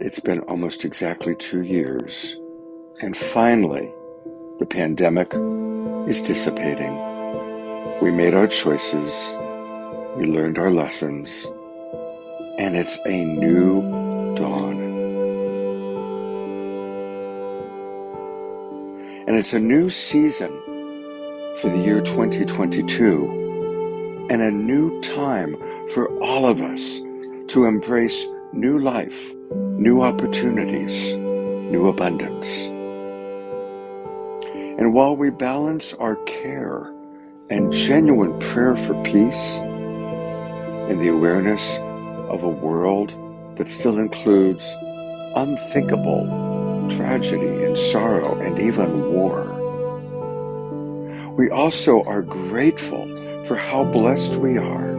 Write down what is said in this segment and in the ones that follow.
It's been almost exactly 2 years, and finally, the pandemic is dissipating. We made our choices, we learned our lessons, and it's a new dawn. And it's a new season for the year 2022, and a new time for all of us to embrace new life, new opportunities, new abundance. And while we balance our care and genuine prayer for peace and the awareness of a world that still includes unthinkable tragedy and sorrow and even war, we also are grateful for how blessed we are.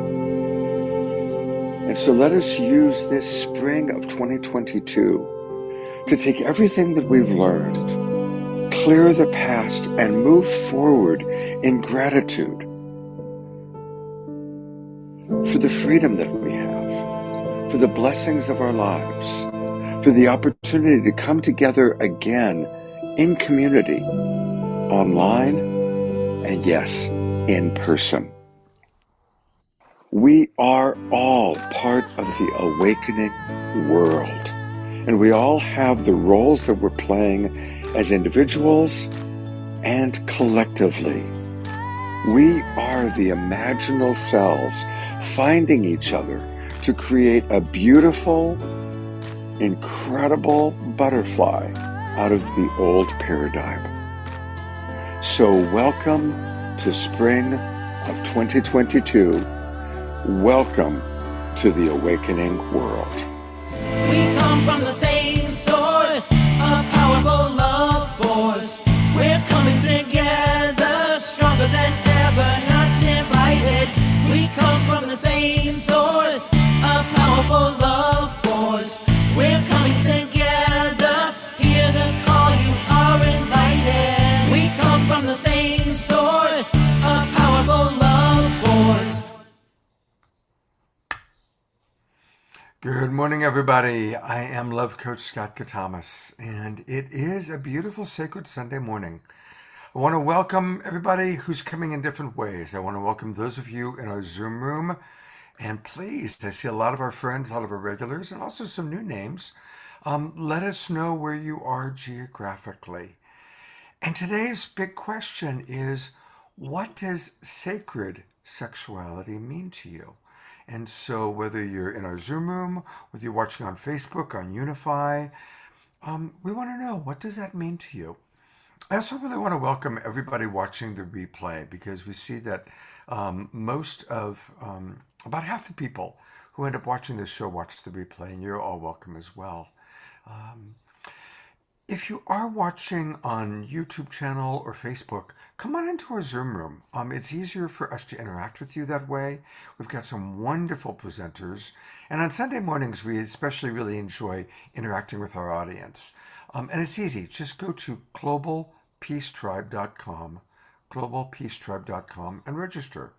And so let us use this spring of 2022 to take everything that we've learned, clear the past, and move forward in gratitude for the freedom that we have, for the blessings of our lives, for the opportunity to come together again in community, online, and yes, in person. We are all part of the awakening world, and we all have the roles that we're playing as individuals and collectively. We are the imaginal cells finding each other to create a beautiful, incredible butterfly out of the old paradigm. So welcome to spring of 2022. Welcome to the awakening world. We come from the same source, a powerful love force. We're coming together, stronger than ever, not divided. We come from the same source, a powerful love force. We're coming together, hear the call, you are invited. We come from the same source, a powerful love force. Good morning, everybody. I am Love Coach Scott Katamas, and it is a beautiful, sacred Sunday morning. I want to welcome everybody who's coming in different ways. I want to welcome those of you in our Zoom room, and please, I see a lot of our friends, a lot of our regulars, and also some new names. Let us know where you are geographically. And today's big question is, what does sacred sexuality mean to you? And so whether you're in our Zoom room, whether you're watching on Facebook, on Unify, we want to know, what does that mean to you? I also really want to welcome everybody watching the replay, because we see that about half the people who end up watching this show watch the replay, and you're all welcome as well. If you are watching on YouTube channel or Facebook, come on into our Zoom room. It's easier for us to interact with you that way. We've got some wonderful presenters. And on Sunday mornings, we especially really enjoy interacting with our audience. And it's easy. Just go to globalpeacetribe.com, and register.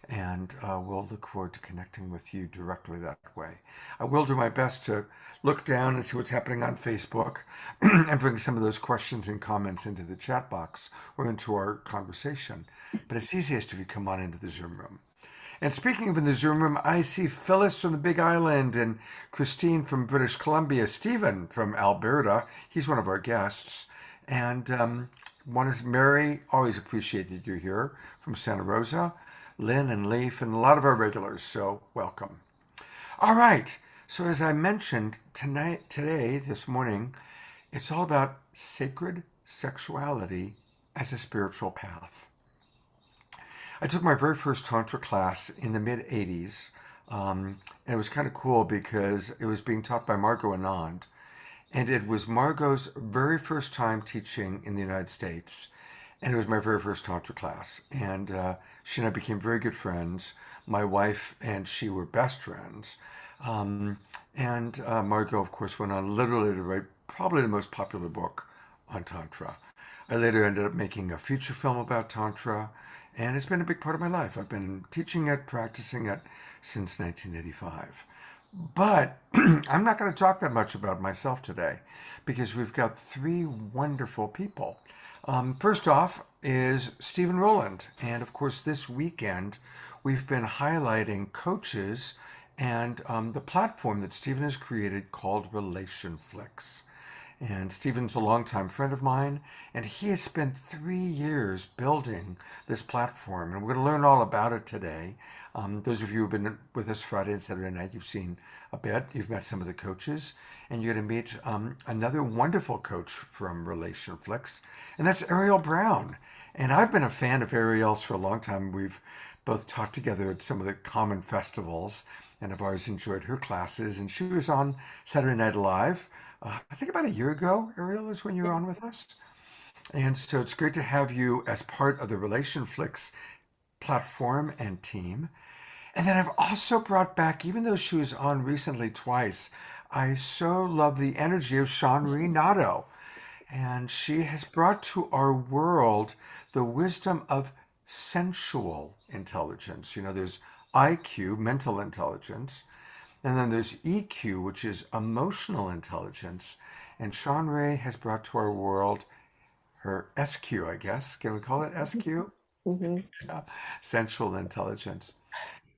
And we'll look forward to connecting with you directly that way. I will do my best to look down and see what's happening on Facebook and bring some of those questions and comments into the chat box or into our conversation. But it's easiest if you come on into the Zoom room. And speaking of in the Zoom room, I see Phyllis from the Big Island and Christine from British Columbia, Stephen from Alberta. He's one of our guests. And one is Mary, always appreciate that you're here, from Santa Rosa. Lynn and Leaf, and a lot of our regulars, so welcome. All right, so as I mentioned, this morning, it's all about sacred sexuality as a spiritual path. I took my very first Tantra class in the mid-'80s, and it was kind of cool because it was being taught by Margot Anand, and it was Margot's very first time teaching in the United States. And it was my very first Tantra class. And she and I became very good friends. My wife and she were best friends. Margot, of course, went on literally to write probably the most popular book on Tantra. I later ended up making a feature film about Tantra. And it's been a big part of my life. I've been teaching it, practicing it since 1985. But I'm not going to talk that much about myself today because we've got three wonderful people. First off is Stephen Roland. And of course, this weekend we've been highlighting coaches and the platform that Stephen has created called Relationflix. And Stephen's a longtime friend of mine, and he has spent 3 years building this platform. And we're going to learn all about it today. Those of you who've been with us Friday and Saturday night, you've seen a bit. You've met some of the coaches, and you're going to meet another wonderful coach from Relationflix, and that's Ariel Brown. And I've been a fan of Ariel's for a long time. We've both taught together at some of the common festivals, and I've always enjoyed her classes. And she was on Saturday Night Live. I think about a year ago, Ariel, is when you were on with us. And so it's great to have you as part of the Relationflix platform and team. And then I've also brought back, even though she was on recently twice, I so love the energy of Sean Renato. And she has brought to our world the wisdom of sensual intelligence. You know, there's IQ, mental intelligence, and then there's EQ, which is emotional intelligence. And Sean Ray has brought to our world her SQ, I guess. Can we call it SQ? Hmm. Sensual intelligence.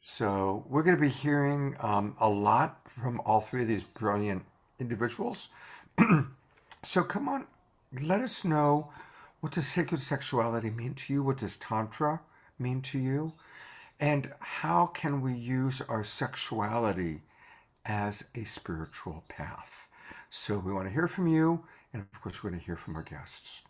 So we're going to be hearing a lot from all three of these brilliant individuals. So come on, let us know, what does sacred sexuality mean to you? What does Tantra mean to you? And how can we use our sexuality as a spiritual path? So we want to hear from you, and of course, we're going to hear from our guests.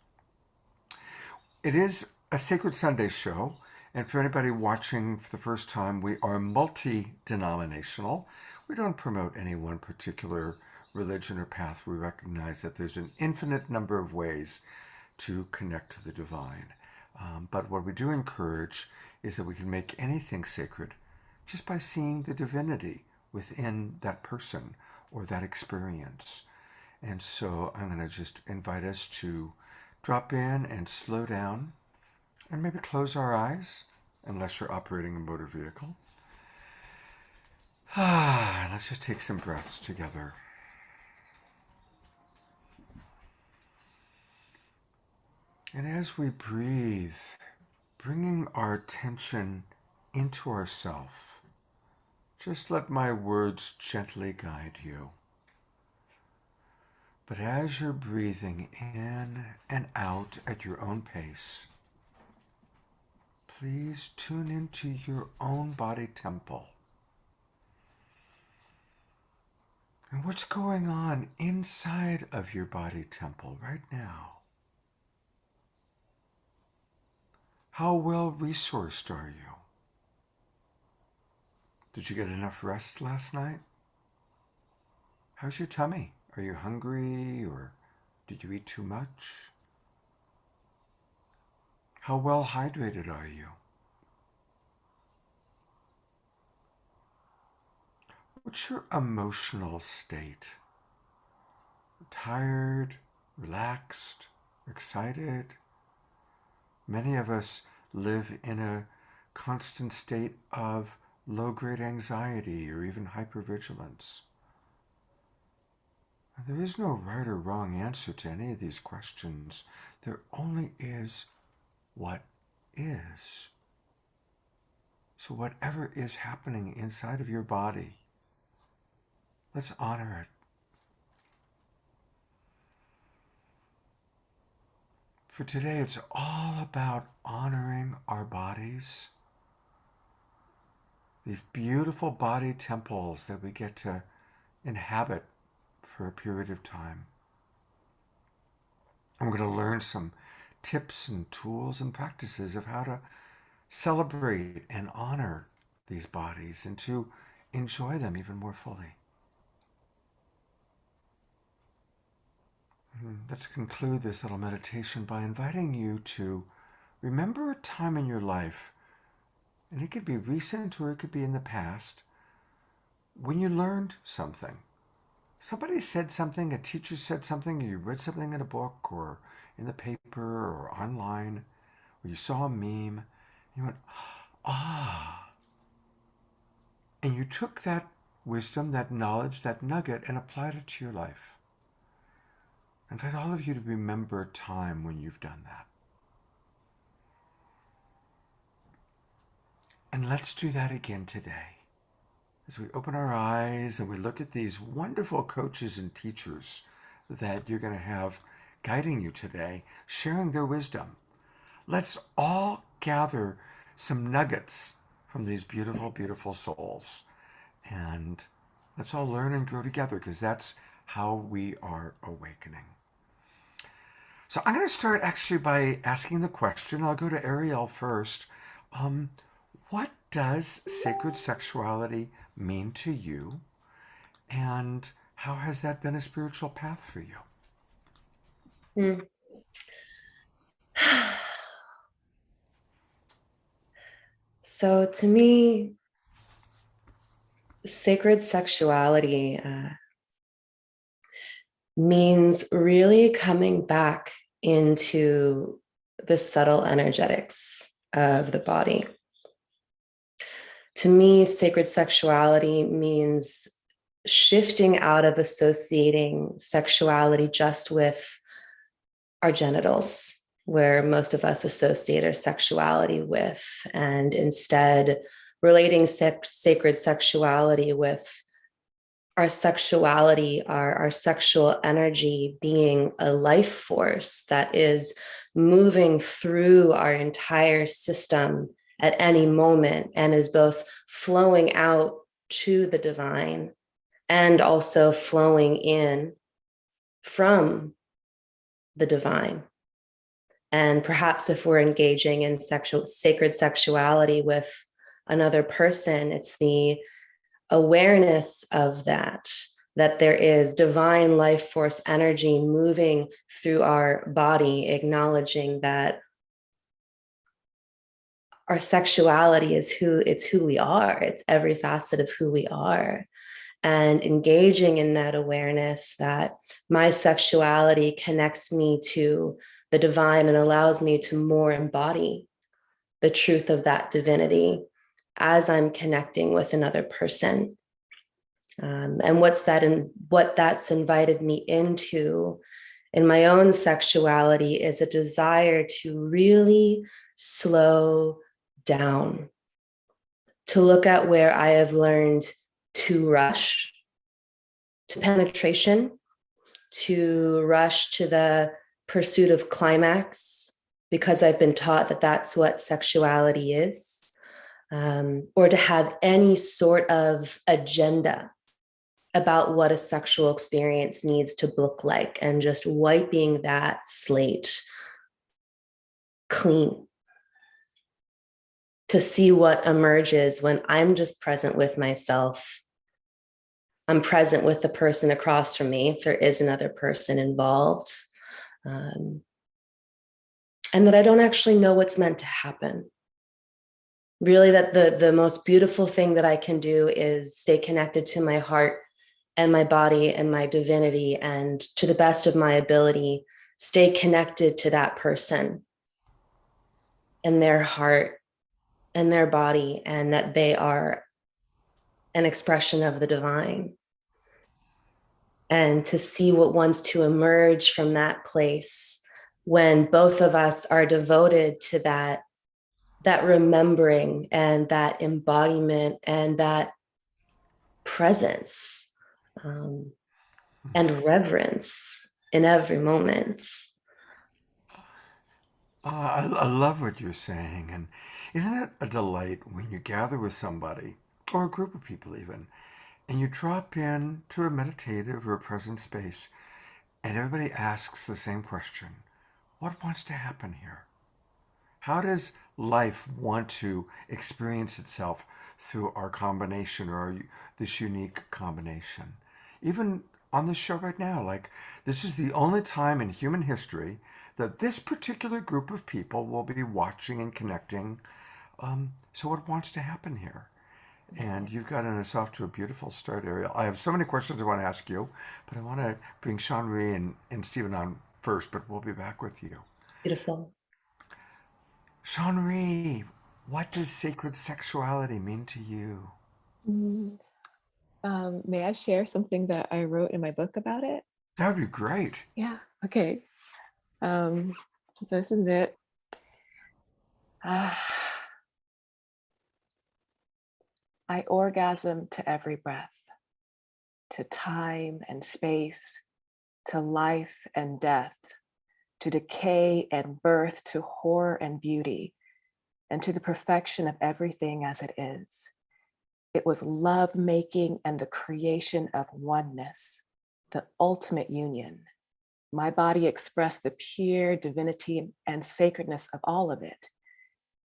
It is a Sacred Sunday show, and for anybody watching for the first time, we are multi-denominational. We don't promote any one particular religion or path. We recognize that there's an infinite number of ways to connect to the divine. But what we do encourage is that we can make anything sacred just by seeing the divinity within that person or that experience. And so I'm going to just invite us to drop in and slow down and maybe close our eyes, unless you're operating a motor vehicle. Let's just take some breaths together. And as we breathe, bringing our attention into ourself, just let my words gently guide you. But as you're breathing in and out at your own pace, please tune into your own body temple. And what's going on inside of your body temple right now? How well resourced are you? Did you get enough rest last night? How's your tummy? Are you hungry, or did you eat too much? How well hydrated are you? What's your emotional state? Tired, relaxed, excited? Many of us live in a constant state of low-grade anxiety or even hypervigilance. There is no right or wrong answer to any of these questions. There only is what is. So whatever is happening inside of your body, let's honor it. For today, it's all about honoring our bodies, these beautiful body temples that we get to inhabit for a period of time. And we're going to learn some tips and tools and practices of how to celebrate and honor these bodies and to enjoy them even more fully. Let's conclude this little meditation by inviting you to remember a time in your life, and it could be recent or it could be in the past, when you learned something. Somebody said something, a teacher said something, or you read something in a book or in the paper or online, or you saw a meme, and you went, ah. And you took that wisdom, that knowledge, that nugget, and applied it to your life. I invite all of you to remember a time when you've done that. And let's do that again today. As we open our eyes and we look at these wonderful coaches and teachers that you're going to have guiding you today, sharing their wisdom, let's all gather some nuggets from these beautiful, beautiful souls. And let's all learn and grow together, because that's how we are awakening. So I'm going to start actually by asking the question. I'll go to Ariel first. What does sacred sexuality mean to you? And how has that been a spiritual path for you? So to me, sacred sexuality means really coming back into the subtle energetics of the body. To me, sacred sexuality means shifting out of associating sexuality just with our genitals, where most of us associate our sexuality with, and instead relating sacred sexuality with our sexuality, our sexual energy being a life force that is moving through our entire system at any moment and is both flowing out to the divine and also flowing in from the divine. And perhaps if we're engaging in sacred sexuality with another person, it's the awareness of that there is divine life force energy moving through our body, acknowledging that our sexuality is who we are. It's every facet of who we are. And engaging in that awareness that my sexuality connects me to the divine and allows me to more embody the truth of that divinity as I'm connecting with another person. And what that's invited me into in my own sexuality is a desire to really slow down, to look at where I have learned to rush to penetration, to rush to the pursuit of climax, because I've been taught that that's what sexuality is, or to have any sort of agenda about what a sexual experience needs to look like, and just wiping that slate clean to see what emerges when I'm just present with myself. I'm present with the person across from me, if there is another person involved, and that I don't actually know what's meant to happen. Really, that the most beautiful thing that I can do is stay connected to my heart and my body and my divinity, and to the best of my ability, stay connected to that person and their heart and their body, and that they are an expression of the divine. And to see what wants to emerge from that place when both of us are devoted to that remembering and that embodiment and that presence, and reverence in every moment. I love what you're saying. And isn't it a delight when you gather with somebody, or a group of people even, and you drop in to a meditative or a present space, and everybody asks the same question: what wants to happen here? How does life want to experience itself through our combination, or this unique combination? Even on this show right now, like, this is the only time in human history that this particular group of people will be watching and connecting. So what wants to happen here? And you've gotten us off to a beautiful start, Ariel. I have so many questions I want to ask you, but I want to bring Sean-Marie and Stephen on first, but we'll be back with you. Beautiful. Sean-Marie, what does sacred sexuality mean to you? May I share something that I wrote in my book about it? That would be great. Yeah. Okay. So this is it. I orgasm to every breath, to time and space, to life and death, to decay and birth, to horror and beauty, and to the perfection of everything as it is. It was love making and the creation of oneness, the ultimate union. My body expressed the pure divinity and sacredness of all of it.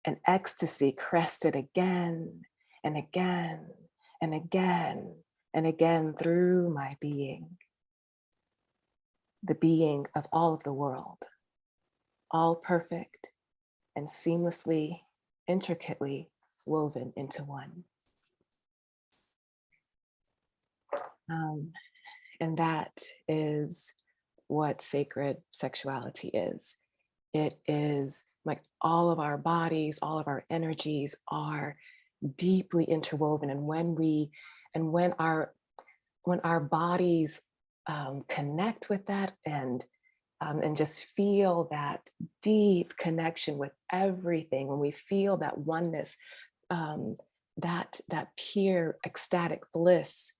And ecstasy crested again and again and again and again through my being. The being of all of the world, all perfect and seamlessly, intricately woven into one. And that is what sacred sexuality is. It is like all of our bodies, all of our energies are deeply interwoven. And when our bodies connect with that and just feel that deep connection with everything, when we feel that oneness, that pure ecstatic bliss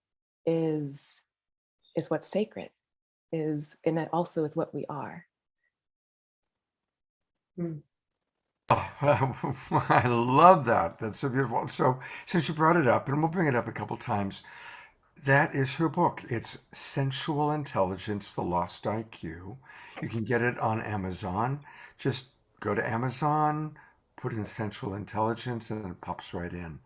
is what's sacred, and that also is what we are. Oh, I love that. That's so beautiful. So, since you brought it up, and we'll bring it up a couple times, that is her book. It's Sensual Intelligence, The Lost IQ. You can get it on Amazon. Just go to Amazon, put in Sensual Intelligence, and it pops right in.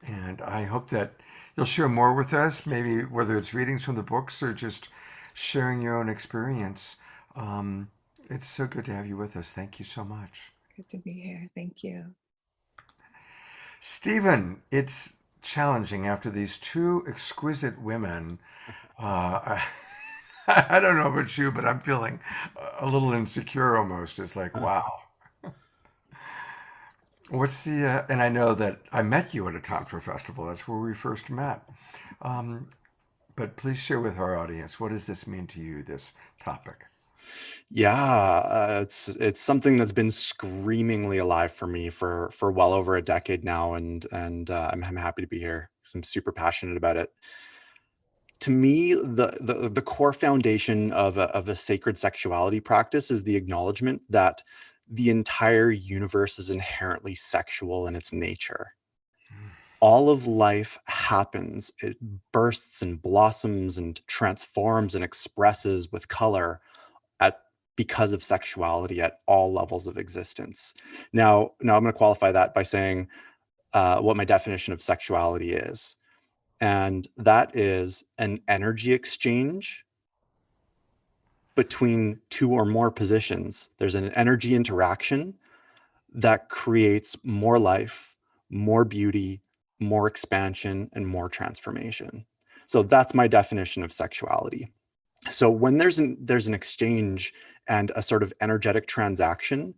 And I hope that you'll share more with us, maybe whether it's readings from the books or just sharing your own experience. It's so good to have you with us. Thank you so much. Good to be here. Thank you. Stephen, it's challenging after these two exquisite women. I don't know about you, but I'm feeling a little insecure almost. It's like, wow. What's the, and I know that I met you at a Tantra festival. That's where we first met. But please share with our audience, what does this mean to you, this topic? Yeah, it's something that's been screamingly alive for me for well over a decade now, and I'm happy to be here because I'm super passionate about it. To me, the core foundation of a sacred sexuality practice is the acknowledgement that the entire universe is inherently sexual in its nature. All of life happens, it bursts and blossoms and transforms and expresses with color because of sexuality at all levels of existence. Now I'm going to qualify that by saying what my definition of sexuality is. And that is an energy exchange between two or more positions. There's an energy interaction that creates more life, more beauty, more expansion, and more transformation. So that's my definition of sexuality. So when there's an exchange and a sort of energetic transaction,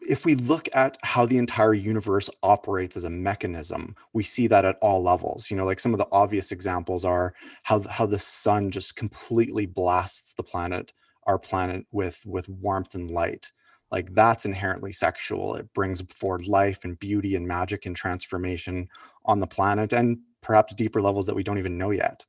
if we look at how the entire universe operates as a mechanism, we see that at all levels. You know, like some of the obvious examples are how the sun just completely blasts our planet with warmth and light. Like that's inherently sexual. It brings forward life and beauty and magic and transformation on the planet, and perhaps deeper levels that we don't even know yet.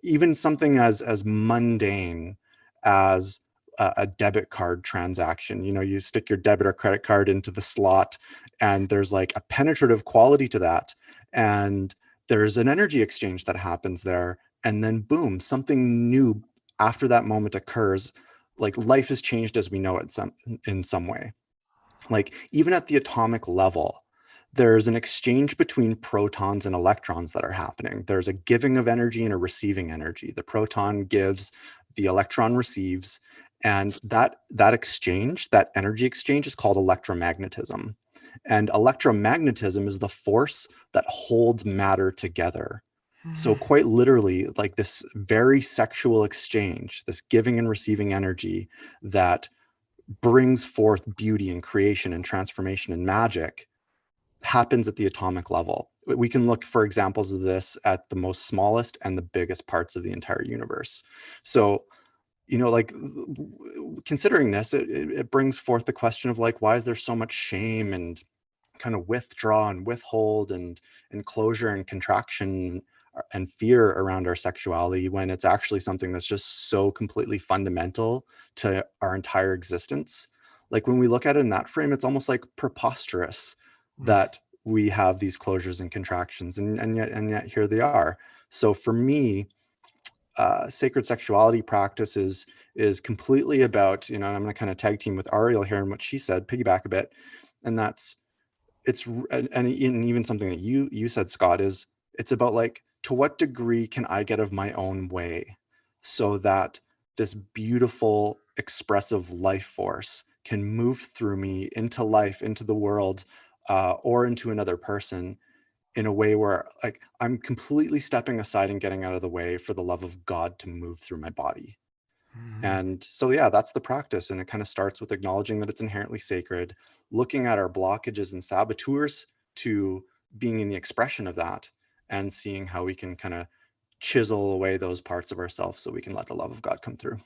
Even something as mundane as a debit card transaction. You know, you stick your debit or credit card into the slot, and there's like a penetrative quality to that, and there's an energy exchange that happens there, and then boom, something new after that moment occurs. Like life has changed as we know it in some way. Like even at the atomic level, there's an exchange between protons and electrons that are happening. There's a giving of energy and a receiving energy. The proton gives, the electron receives, and that exchange, that energy exchange, is called electromagnetism. And electromagnetism is the force that holds matter together. So quite literally, like this very sexual exchange, this giving and receiving energy that brings forth beauty and creation and transformation and magic, happens at the atomic level. We can look for examples of this at the most smallest and the biggest parts of the entire universe. So, like considering this, it brings forth the question of like, why is there so much shame and kind of withdraw and withhold and closure and contraction and fear around our sexuality, when it's actually something that's just so completely fundamental to our entire existence? Like when we look at it in that frame, it's almost like preposterous that we have these closures and contractions, and yet here they are. So for me, sacred sexuality practice is completely about, and I'm going to kind of tag team with Ariel here and what she said, piggyback a bit, and and even something that you said, Scott, is it's about like, to what degree can I get of my own way so that this beautiful expressive life force can move through me into life, into the world, or into another person, in a way where like I'm completely stepping aside and getting out of the way for the love of God to move through my body. And so, yeah, that's the practice. And it kind of starts with acknowledging that it's inherently sacred, looking at our blockages and saboteurs to being in the expression of that, and seeing how we can kind of chisel away those parts of ourselves so we can let the love of God come through.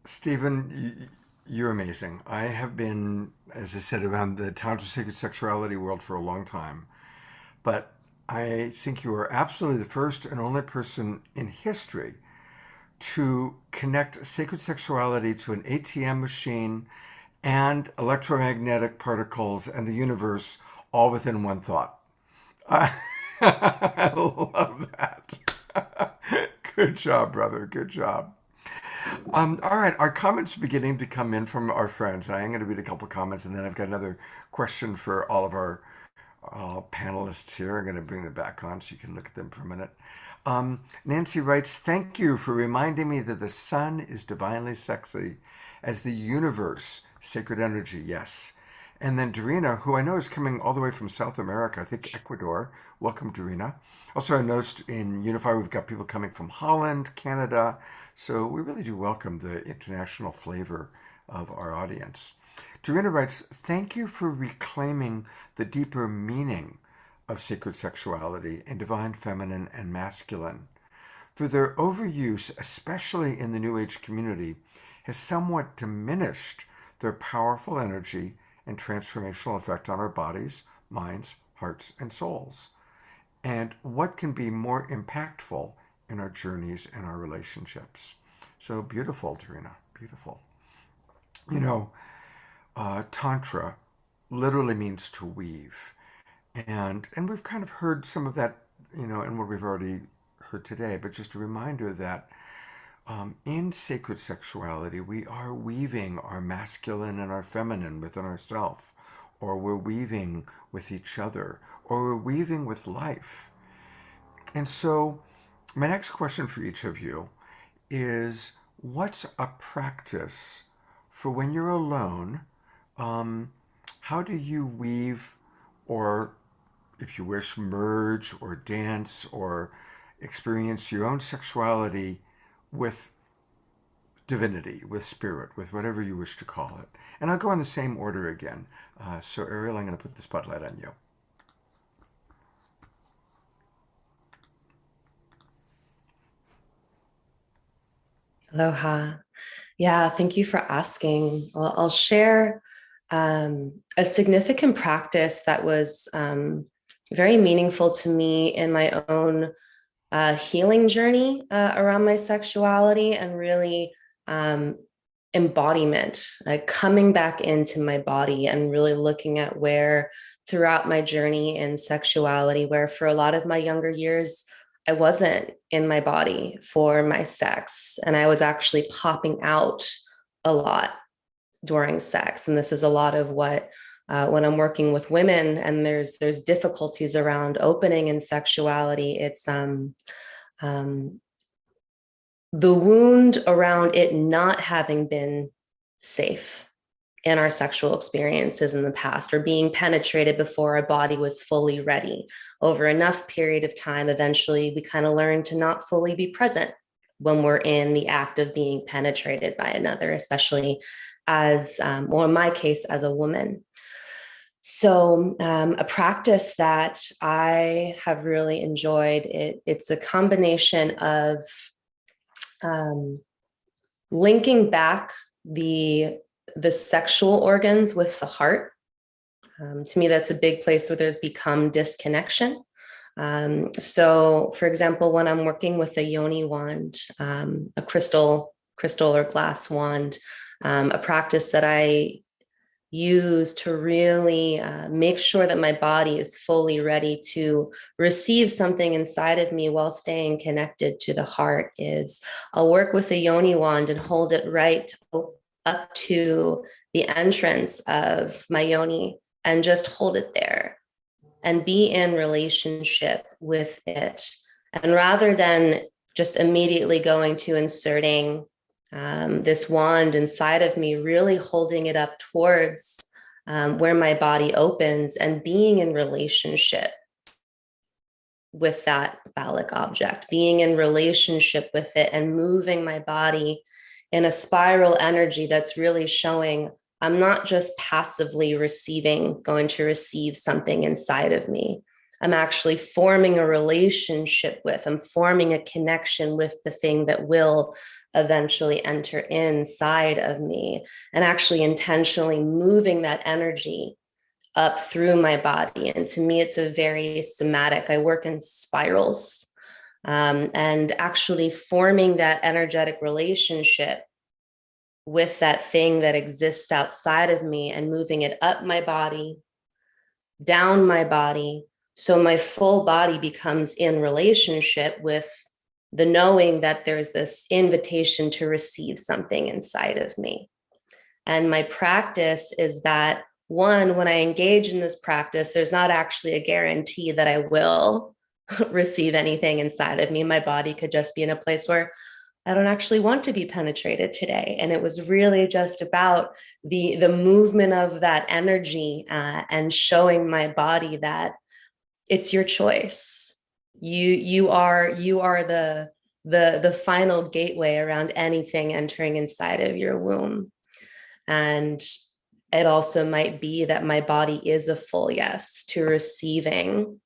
Stephen, you're amazing. I have been, as I said, around the Tantra Sacred Sexuality world for a long time. But I think you are absolutely the first and only person in history to connect sacred sexuality to an ATM machine and electromagnetic particles and the universe all within one thought. I love that. Good job, brother. Good job. All right, our comments are beginning to come in from our friends. I am going to read a couple of comments, and then I've got another question for all of our panelists here. I'm going to bring them back on so you can look at them for a minute. Nancy writes, "Thank you for reminding me that the sun is divinely sexy as the universe, sacred energy." Yes. And then Dorina, who I know is coming all the way from South America, I think Ecuador. Welcome, Dorina. Also, I noticed in Unify, we've got people coming from Holland, Canada. So we really do welcome the international flavor of our audience. Dorina writes, "Thank you for reclaiming the deeper meaning of sacred sexuality in divine feminine and masculine. For their overuse, especially in the New Age community, has somewhat diminished their powerful energy and transformational effect on our bodies, minds, hearts, and souls. And what can be more impactful in our journeys and our relationships?" So beautiful, Dorina, beautiful. Tantra literally means to weave. And we've kind of heard some of that, in what we've already heard today, but just a reminder that in sacred sexuality, we are weaving our masculine and our feminine within ourselves, or we're weaving with each other, or we're weaving with life. And so my next question for each of you is, what's a practice for when you're alone? How do you weave, or if you wish, merge or dance or experience your own sexuality with divinity, with spirit, with whatever you wish to call it? And I'll go in the same order again. So Ariel, I'm going to put the spotlight on you. Aloha. Yeah, thank you for asking. I'll share a significant practice that was very meaningful to me in my own healing journey around my sexuality, and really embodiment, coming back into my body and really looking at where throughout my journey in sexuality, where for a lot of my younger years, I wasn't in my body for my sex, and I was actually popping out a lot during sex. And this is a lot of what when I'm working with women and there's difficulties around opening in sexuality, it's the wound around it not having been safe in our sexual experiences in the past, or being penetrated before our body was fully ready. Over enough period of time, eventually we kind of learn to not fully be present when we're in the act of being penetrated by another, especially as, or in my case, as a woman. So a practice that I have really enjoyed, it's a combination of linking back the sexual organs with the heart. To me, that's a big place where there's become disconnection. So, for example, when I'm working with a yoni wand, a crystal or glass wand, a practice that I use to really make sure that my body is fully ready to receive something inside of me while staying connected to the heart is I'll work with a yoni wand and hold it right up to the entrance of my yoni and just hold it there and be in relationship with it. And rather than just immediately going to inserting this wand inside of me, really holding it up towards where my body opens and being in relationship with that phallic object, being in relationship with it and moving my body in a spiral energy that's really showing I'm not just passively going to receive something inside of me. I'm actually forming a relationship with, I'm forming a connection with the thing that will eventually enter inside of me, and actually intentionally moving that energy up through my body. And to me, it's a very somatic, I work in spirals, and actually forming that energetic relationship with that thing that exists outside of me and moving it up my body, down my body, so my full body becomes in relationship with the knowing that there's this invitation to receive something inside of me. And my practice is that, one, when I engage in this practice, there's not actually a guarantee that I will receive anything inside of me. My body could just be in a place where I don't actually want to be penetrated today. And it was really just about the movement of that energy and showing my body that it's your choice. You are the final gateway around anything entering inside of your womb. And it also might be that my body is a full yes to receiving,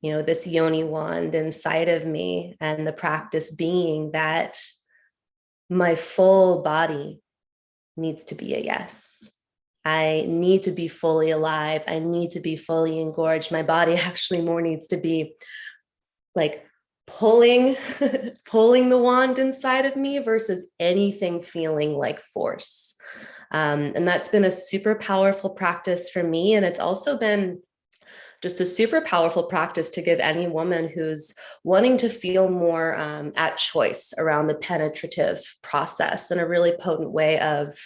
this yoni wand inside of me, and the practice being that my full body needs to be a yes. I need to be fully alive. I need to be fully engorged. My body actually more needs to be like pulling the wand inside of me versus anything feeling like force. And that's been a super powerful practice for me. And it's also been just a super powerful practice to give any woman who's wanting to feel more at choice around the penetrative process, in a really potent way of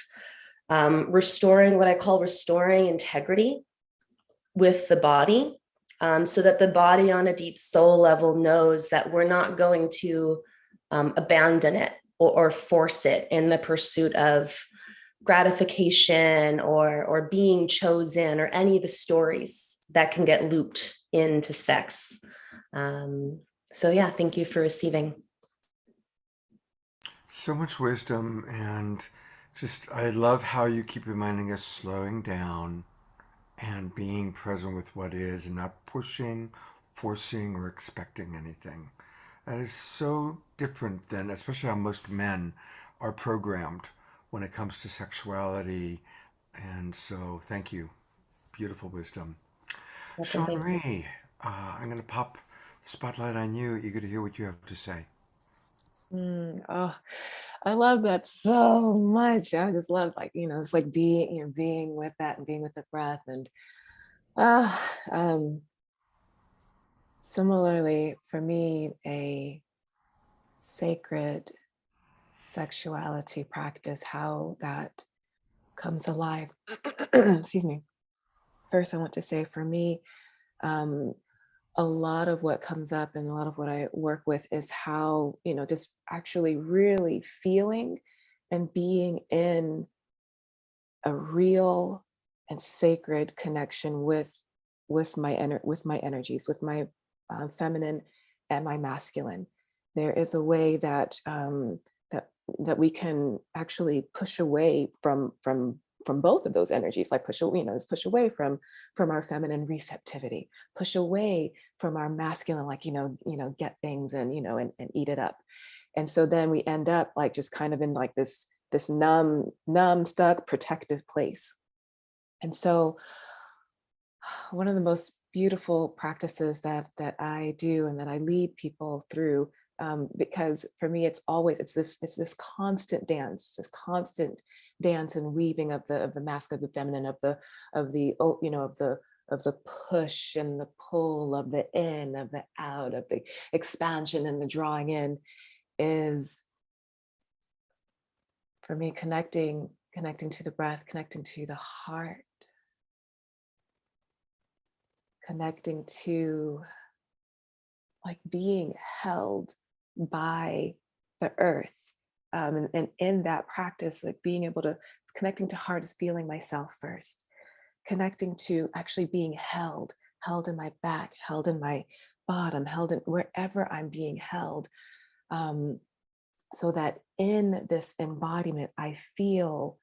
restoring what I call restoring integrity with the body, so that the body on a deep soul level knows that we're not going to abandon it or force it in the pursuit of gratification or being chosen, or any of the stories that can get looped into sex. So yeah, thank you for receiving. So much wisdom, and just I love how you keep reminding us slowing down and being present with what is, and not pushing, forcing, or expecting anything. That is so different than, especially how most men are programmed when it comes to sexuality. And so thank you. Beautiful wisdom. Sean Ray, I'm going to pop the spotlight on you. Eager to hear what you have to say. Oh, I love that so much. I just love, it's like being with that and being with the breath. And similarly, for me, a sacred sexuality practice, how that comes alive. Excuse me. First, I want to say, for me, a lot of what comes up and a lot of what I work with is how, just actually really feeling and being in a real and sacred connection with my energies, with my feminine and my masculine. There is a way that that we can actually push away from from both of those energies, like push away from our feminine receptivity, push away from our masculine, like, get things and, and eat it up. And so then we end up like just kind of in like this numb, stuck, protective place. And so one of the most beautiful practices that I do and that I lead people through, because for me it's this constant dance and weaving of the masculine, of the feminine, of the push and the pull, of the in, of the out, of the expansion and the drawing in, is for me connecting to the breath, connecting to the heart, connecting to like being held by the earth. And in that practice, like being able to, connecting to heart is feeling myself first, connecting to actually being held in my back, held in my bottom, held in wherever I'm being held. So that in this embodiment, I feel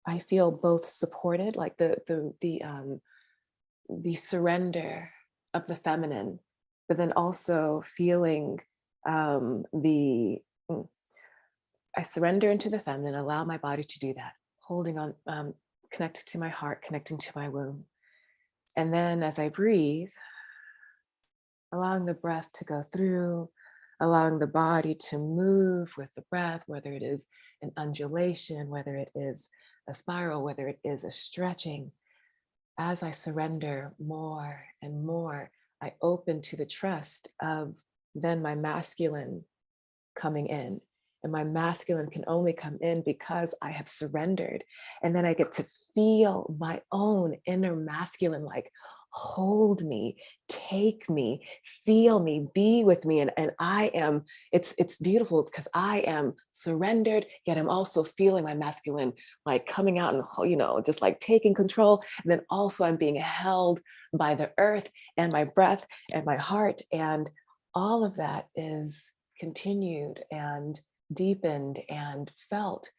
both supported, like the surrender of the feminine, but then also feeling I surrender into the feminine, allow my body to do that, holding on, connected to my heart, connecting to my womb. And then as I breathe, allowing the breath to go through, allowing the body to move with the breath, whether it is an undulation, whether it is a spiral, whether it is a stretching. As I surrender more and more, I open to the trust of then my masculine coming in. And my masculine can only come in because I have surrendered. And then I get to feel my own inner masculine, like hold me, take me, feel me, be with me. And I am, it's beautiful because I am surrendered, yet I'm also feeling my masculine, like coming out and, just like taking control. And then also I'm being held by the earth and my breath and my heart. And all of that is continued and deepened and felt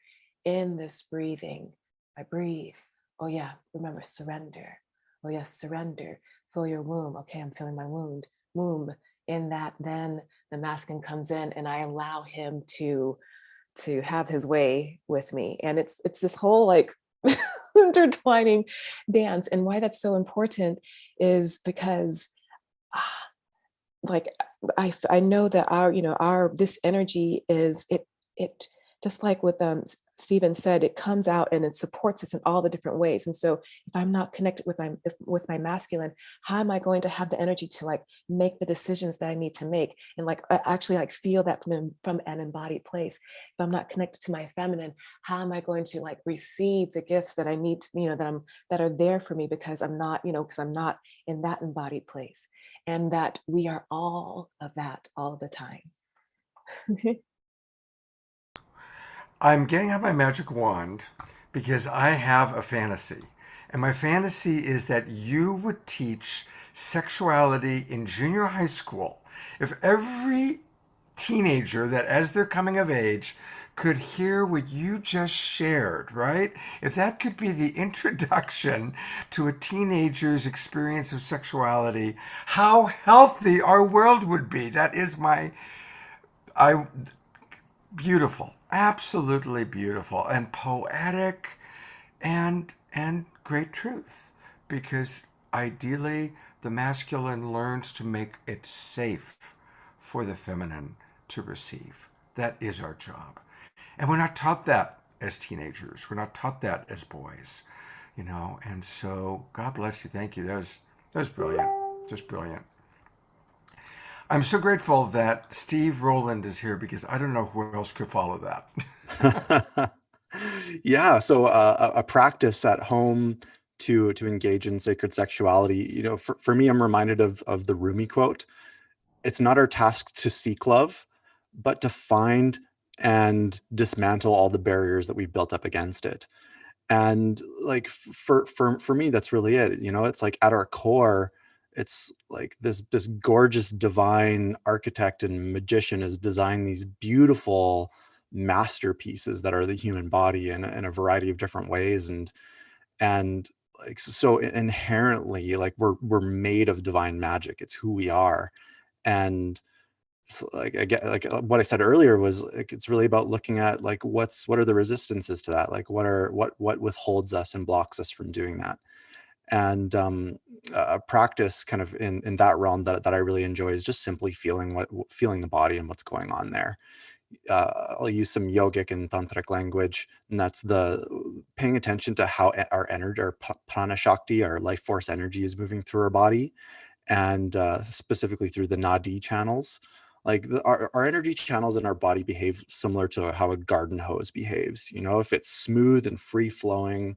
in this breathing. I breathe. Oh yeah, remember, surrender. Oh yes, surrender. Feel your womb. Okay, I'm feeling my womb. In that, then the masculine comes in and I allow him to have his way with me. And it's this whole like intertwining dance. And why that's so important is because like I know that our this energy is it just like with Stephen said, it comes out and it supports us in all the different ways. And so if I'm not connected with my masculine, how am I going to have the energy to like make the decisions that I need to make and like actually like feel that from an embodied place? If I'm not connected to my feminine, how am I going to like receive the gifts that I need to, that are there for me because I'm not in that embodied place? And that we are all of that all the time. I'm getting out my magic wand because I have a fantasy. And my fantasy is that you would teach sexuality in junior high school. If every teenager that as they're coming of age could hear what you just shared, right? If that could be the introduction to a teenager's experience of sexuality, how healthy our world would be. That is beautiful, absolutely beautiful and poetic and great truth, because ideally the masculine learns to make it safe for the feminine to receive. That is our job. And we're not taught that as teenagers. We're not taught that as boys, and so God bless you. Thank you. That was brilliant. Just brilliant. I'm so grateful that Steve Roland is here because I don't know who else could follow that. Yeah, so a practice at home to engage in sacred sexuality. For me, I'm reminded of the Rumi quote. It's not our task to seek love, but to find and dismantle all the barriers that we've built up against it. And like for me, that's really it. It's like at our core, it's like this gorgeous divine architect and magician has designed these beautiful masterpieces that are the human body in a variety of different ways. And like, so inherently, like we're made of divine magic. It's who we are. And so like I get like what I said earlier was like it's really about looking at like what are the resistances to that, like what withholds us and blocks us from doing that. And practice kind of in that realm that I really enjoy is just simply feeling the body and what's going on there. I'll use some yogic and tantric language, and that's the paying attention to how our energy, our prana shakti, our life force energy is moving through our body, and specifically through the nadi channels. Like our energy channels in our body behave similar to how a garden hose behaves. You know, if it's smooth and free flowing,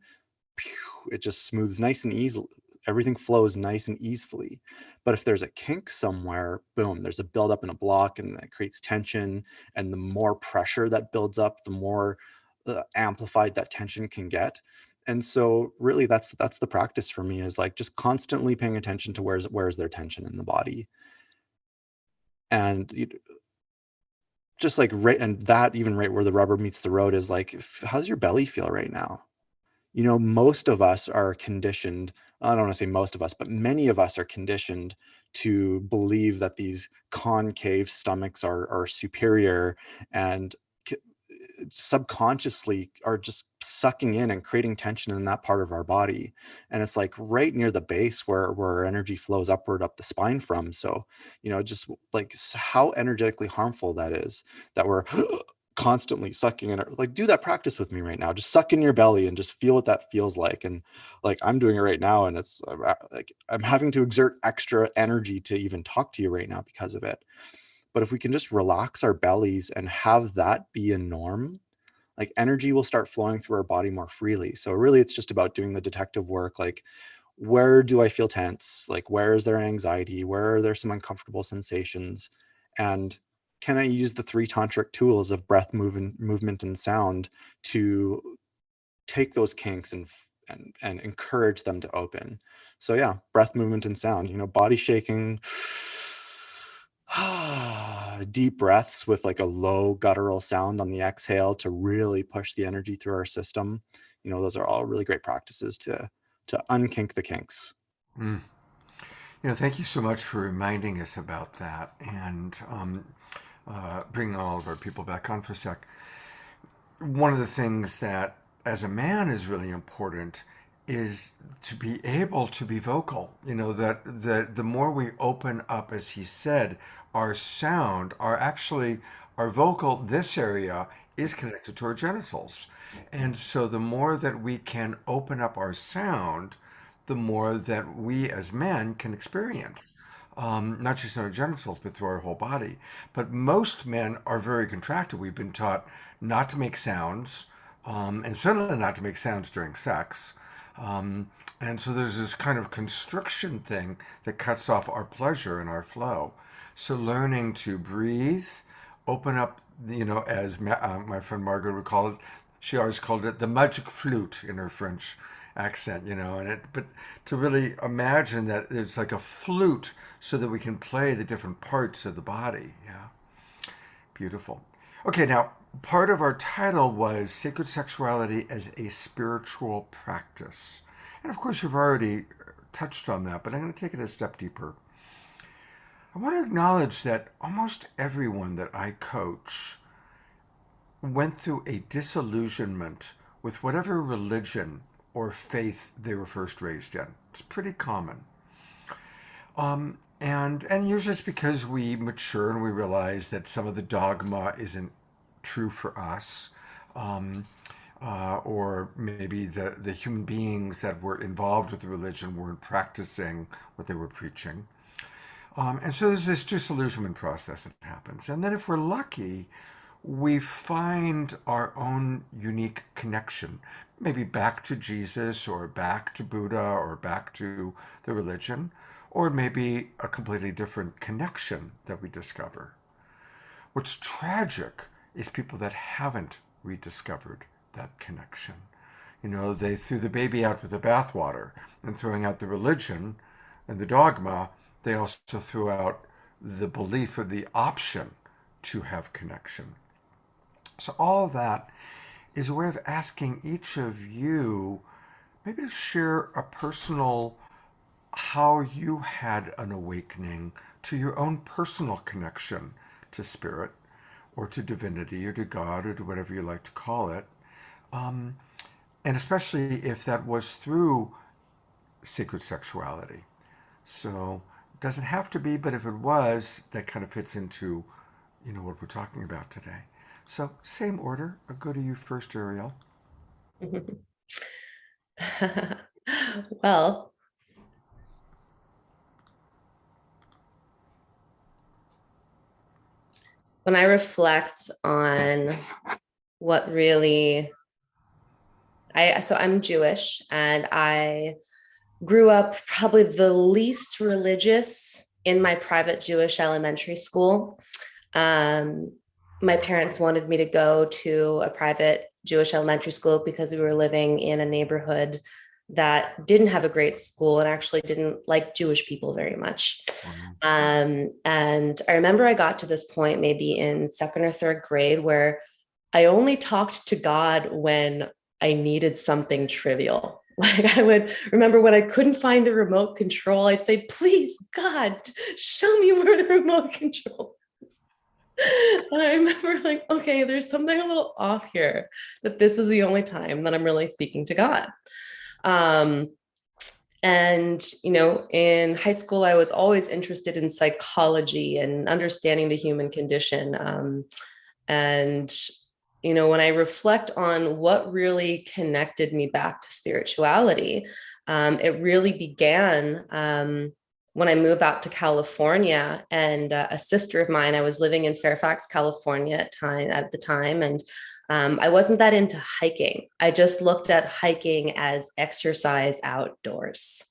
it just smooths nice and easily. Everything flows nice and easily. But if there's a kink somewhere, boom, there's a buildup and a block, and that creates tension. And the more pressure that builds up, the more amplified that tension can get. And so really that's the practice for me, is like just constantly paying attention to where's there tension in the body. And just like right, and that even right where the rubber meets the road is like, how's your belly feel right now? You know, most of us are conditioned, I don't want to say most of us, but many of us are conditioned to believe that these concave stomachs are superior, and subconsciously are just sucking in and creating tension in that part of our body. And it's like right near the base where our energy flows upward up the spine from. So, you know, just like how energetically harmful that is, that we're constantly sucking in. Like, do that practice with me right now. Just suck in your belly and just feel what that feels like. And like I'm doing it right now, and it's like I'm having to exert extra energy to even talk to you right now because of it. But if we can just relax our bellies and have that be a norm, like energy will start flowing through our body more freely. So really it's just about doing the detective work. Like, where do I feel tense? Like, where is there anxiety? Where are there some uncomfortable sensations? And can I use the 3 tantric tools of breath, movement, and sound to take those kinks and encourage them to open? So yeah, breath, movement, and sound, you know, body shaking, deep breaths with like a low guttural sound on the exhale to really push the energy through our system. You know, those are all really great practices to unkink the kinks. You know, thank you so much for reminding us about that, and bringing all of our people back on for a sec. One of the things that as a man is really important is to be able to be vocal. You know, that the more we open up, as he said, our sound, our vocal, this area is connected to our genitals. And so the more that we can open up our sound, the more that we as men can experience. Not just in our genitals, but through our whole body. But most men are very contracted. We've been taught not to make sounds, and certainly not to make sounds during sex. And so there's this kind of constriction thing that cuts off our pleasure and our flow. So learning to breathe, open up, you know, as my friend Margaret would call it, she always called it the magic flute in her French accent, you know, but to really imagine that it's like a flute so that we can play the different parts of the body. Yeah. Beautiful. Okay, now part of our title was Sacred Sexuality as a Spiritual Practice. And of course, you've already touched on that, but I'm going to take it a step deeper. I want to acknowledge that almost everyone that I coach went through a disillusionment with whatever religion or faith they were first raised in. It's pretty common. And usually it's because we mature and we realize that some of the dogma isn't true for us, or maybe the human beings that were involved with the religion weren't practicing what they were preaching. And so there's this disillusionment process that happens. And then if we're lucky, we find our own unique connection, maybe back to Jesus or back to Buddha or back to the religion, or maybe a completely different connection that we discover. What's tragic is people that haven't rediscovered that connection. You know, they threw the baby out with the bathwater, and throwing out the religion and the dogma, they also threw out the belief or the option to have connection. So all of that is a way of asking each of you maybe to share a personal how you had an awakening to your own personal connection to spirit or to divinity or to God or to whatever you like to call it. And especially if that was through sacred sexuality. So it doesn't have to be, but if it was, that kind of fits into, what we're talking about today. So same order. I'll go to you first, Ariel. Well, when I reflect on what really so I'm Jewish, and I grew up probably the least religious in my private Jewish elementary school. My parents wanted me to go to a private Jewish elementary school because we were living in a neighborhood that didn't have a great school and actually didn't like Jewish people very much. And I remember I got to this point maybe in second or third grade where I only talked to God when I needed something trivial. Like I would remember when I couldn't find the remote control, I'd say, please, God, show me where the remote control is. And I remember like, okay, there's something a little off here, that this is the only time that I'm really speaking to God. And, in high school, I was always interested in psychology and understanding the human condition. And when I reflect on what really connected me back to spirituality, it really began when I moved out to California. And a sister of mine, I was living in Fairfax, California at the time, and I wasn't that into hiking. I just looked at hiking as exercise outdoors,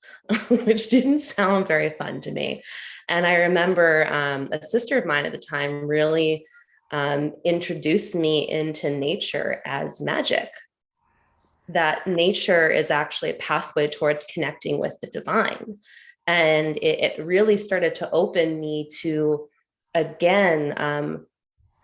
which didn't sound very fun to me. And I remember a sister of mine at the time really introduced me into nature as magic, that nature is actually a pathway towards connecting with the divine. And it really started to open me to, again,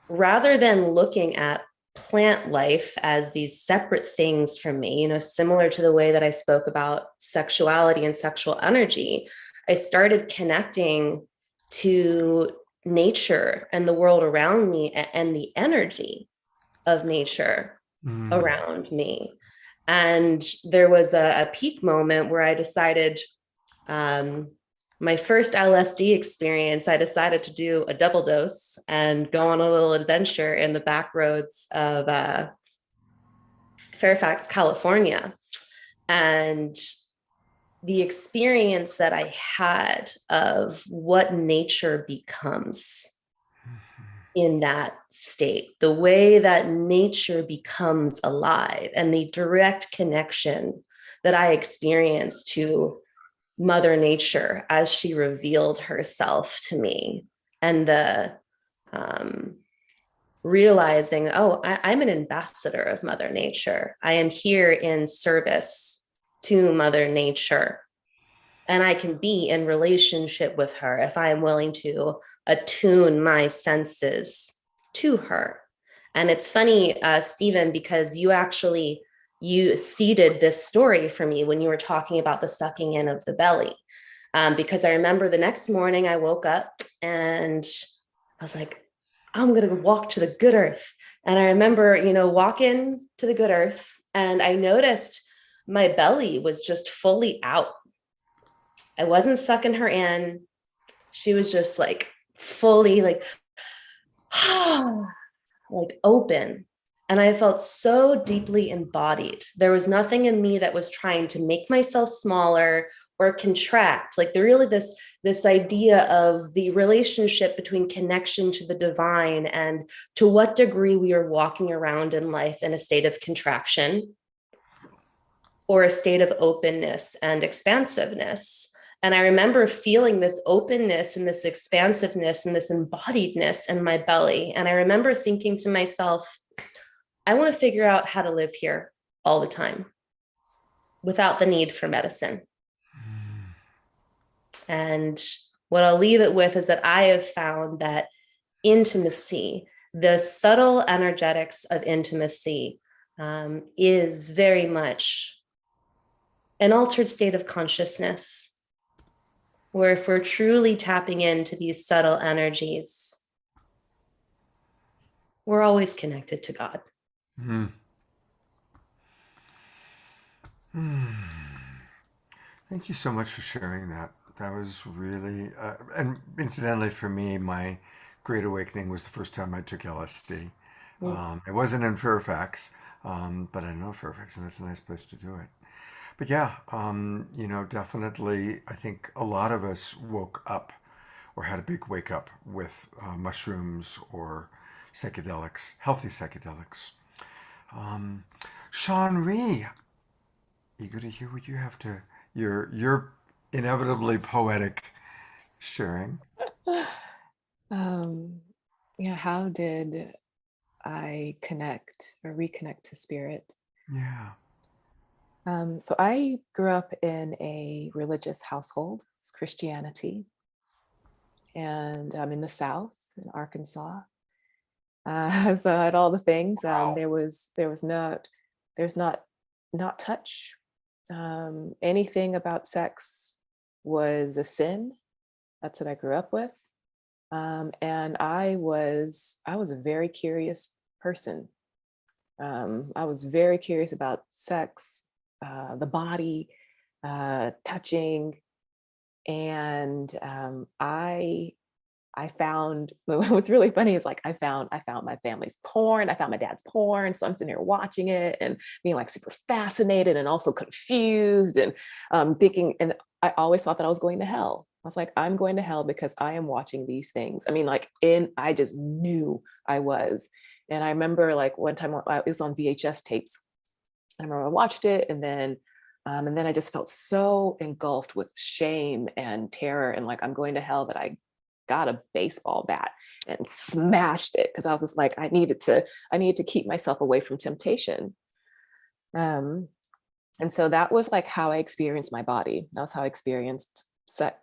rather than looking at plant life as these separate things from me, similar to the way that I spoke about sexuality and sexual energy, I started connecting to nature and the world around me and the energy of nature around me. And there was a peak moment where I decided, my first LSD experience, I decided to do a double dose and go on a little adventure in the back roads of Fairfax, California. And the experience that I had of what nature becomes in that state, the way that nature becomes alive, and the direct connection that I experienced to Mother Nature as she revealed herself to me, and the realizing, I'm an ambassador of Mother Nature. I am here in service to Mother Nature, and I can be in relationship with her if I am willing to attune my senses to her. And it's funny, Stephen, because you seeded this story for me when you were talking about the sucking in of the belly. Because I remember the next morning I woke up and I was like, I'm going to walk to the good earth. And I remember, walking to the good earth, and I noticed my belly was just fully out. I wasn't sucking her in. She was just like fully like open. And I felt so deeply embodied. There was nothing in me that was trying to make myself smaller or contract. Like this idea of the relationship between connection to the divine and to what degree we are walking around in life in a state of contraction or a state of openness and expansiveness. And I remember feeling this openness and this expansiveness and this embodiedness in my belly. And I remember thinking to myself, I want to figure out how to live here all the time without the need for medicine. And what I'll leave it with is that I have found that intimacy The subtle energetics of intimacy is very much an altered state of consciousness, where if we're truly tapping into these subtle energies, we're always connected to God. Mm. Thank you so much for sharing that. That was really, and incidentally for me, my Great Awakening was the first time I took LSD. It wasn't in Fairfax, but I know Fairfax, and that's a nice place to do it. But yeah, definitely, I think a lot of us woke up or had a big wake up with mushrooms or psychedelics, healthy psychedelics. Sean Ree, eager to hear what you have to, your inevitably poetic sharing. Yeah, how did I connect or reconnect to spirit? Yeah. So I grew up in a religious household, it's Christianity, and I'm in the South, in Arkansas. So I had all the things. Wow. There's not touch. Anything about sex was a sin. That's what I grew up with. And I was a very curious person. I was very curious about sex, the body, touching, and I found what's really funny is like I found my family's porn. I found my dad's porn. So I'm sitting here watching it and being like super fascinated and also confused and thinking. And I always thought that I was going to hell. I was like, I'm going to hell because I am watching these things. I mean, I just knew I was. And I remember like one time it was on VHS tapes. I remember I watched it and then I just felt so engulfed with shame and terror and like I'm going to hell that I got a baseball bat and smashed it because I was just like I needed to keep myself away from temptation. And so that was like how I experienced my body. That was how I experienced like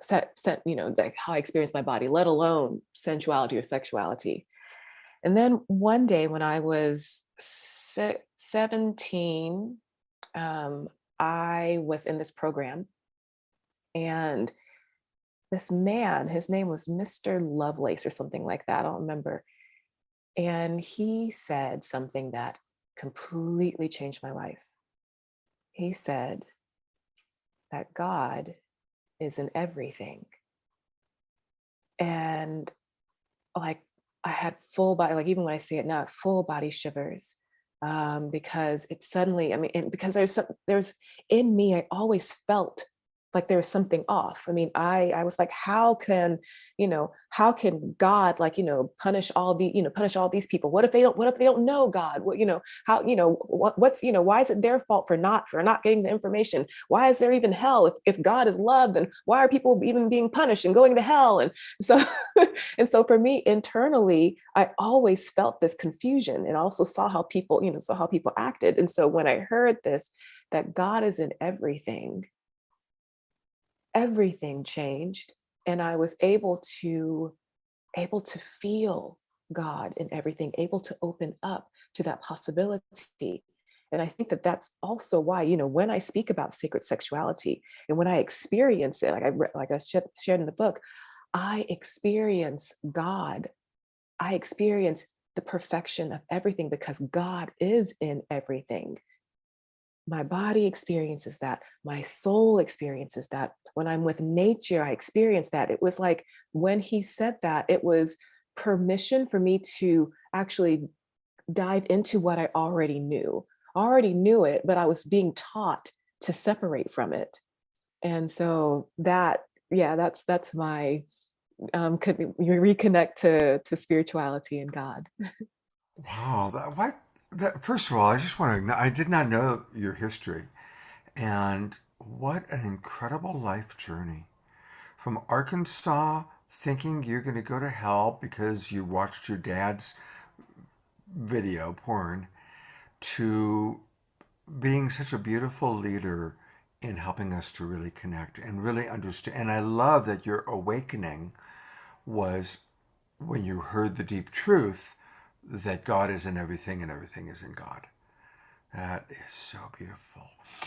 how I experienced my body, let alone sensuality or sexuality. And then one day when I was 17, I was in this program and this man, his name was Mr. Lovelace or something like that, I don't remember. And he said something that completely changed my life. He said that God is in everything. And like I had full body, like even when I say it now, full body shivers. Because it suddenly, I mean, and because there's in me, I always felt like there was something off. I mean, I was like, how can God punish all these people? What if they don't know God? Why is it their fault for not getting the information? Why is there even hell? If God is love, then why are people even being punished and going to hell? And so and so for me internally, I always felt this confusion and also saw how people acted. And so when I heard this, that God is in everything changed, and I was able to feel God in everything, able to open up to that possibility. And I think that that's also why, when I speak about sacred sexuality and when I experience it, like I shared in the book, I experience God. I experience the perfection of everything because God is in everything. My body experiences that. My soul experiences that. When I'm with nature, I experience that. It was like when he said that, it was permission for me to actually dive into what I already knew. I already knew it, but I was being taught to separate from it. And so that's my could reconnect to spirituality and God. Wow. First of all, I just want to, I did not know your history. And what an incredible life journey. From Arkansas, thinking you're going to go to hell because you watched your dad's video porn, to being such a beautiful leader in helping us to really connect and really understand. And I love that your awakening was when you heard the deep truth that God is in everything and everything is in God. That is so beautiful.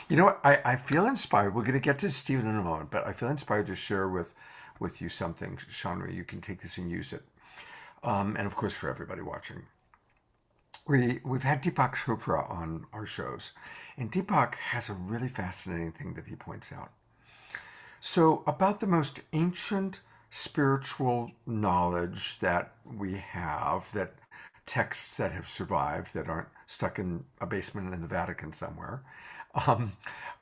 You know what? I feel inspired. We're going to get to Stephen in a moment, but I feel inspired to share with you something, Shanri. You can take this and use it. And of course, for everybody watching. We've had Deepak Chopra on our shows, and Deepak has a really fascinating thing that he points out. So, about the most ancient spiritual knowledge that we have, that texts that have survived that aren't stuck in a basement in the Vatican somewhere,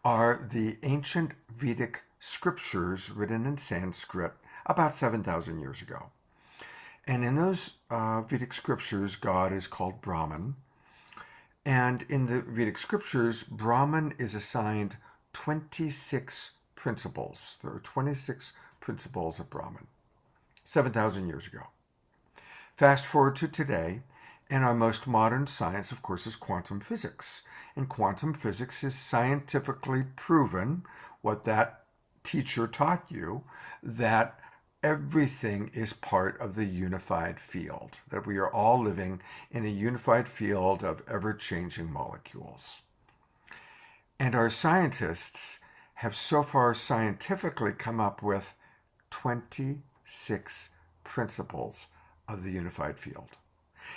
are the ancient Vedic Scriptures written in Sanskrit about 7,000 years ago. And in those Vedic Scriptures, God is called Brahman. And in the Vedic Scriptures, Brahman is assigned 26 principles. There are 26 principles of Brahman, 7,000 years ago. Fast forward to today, and our most modern science, of course, is quantum physics. And quantum physics is scientifically proven, what that teacher taught you, that everything is part of the unified field, that we are all living in a unified field of ever-changing molecules. And our scientists have so far scientifically come up with 26 principles of the unified field.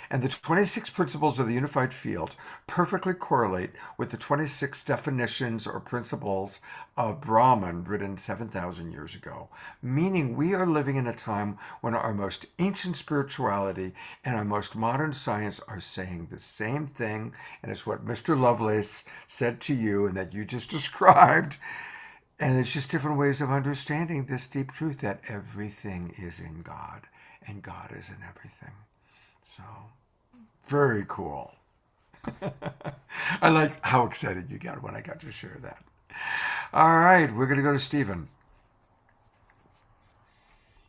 And the 26 principles of the unified field perfectly correlate with the 26 definitions or principles of Brahman written 7,000 years ago, meaning we are living in a time when our most ancient spirituality and our most modern science are saying the same thing, and it's what Mr. Lovelace said to you and that you just described. And it's just different ways of understanding this deep truth that everything is in God and God is in everything. So, very cool. I like how excited you got when I got to share that. All right, we're going to go to Stephen.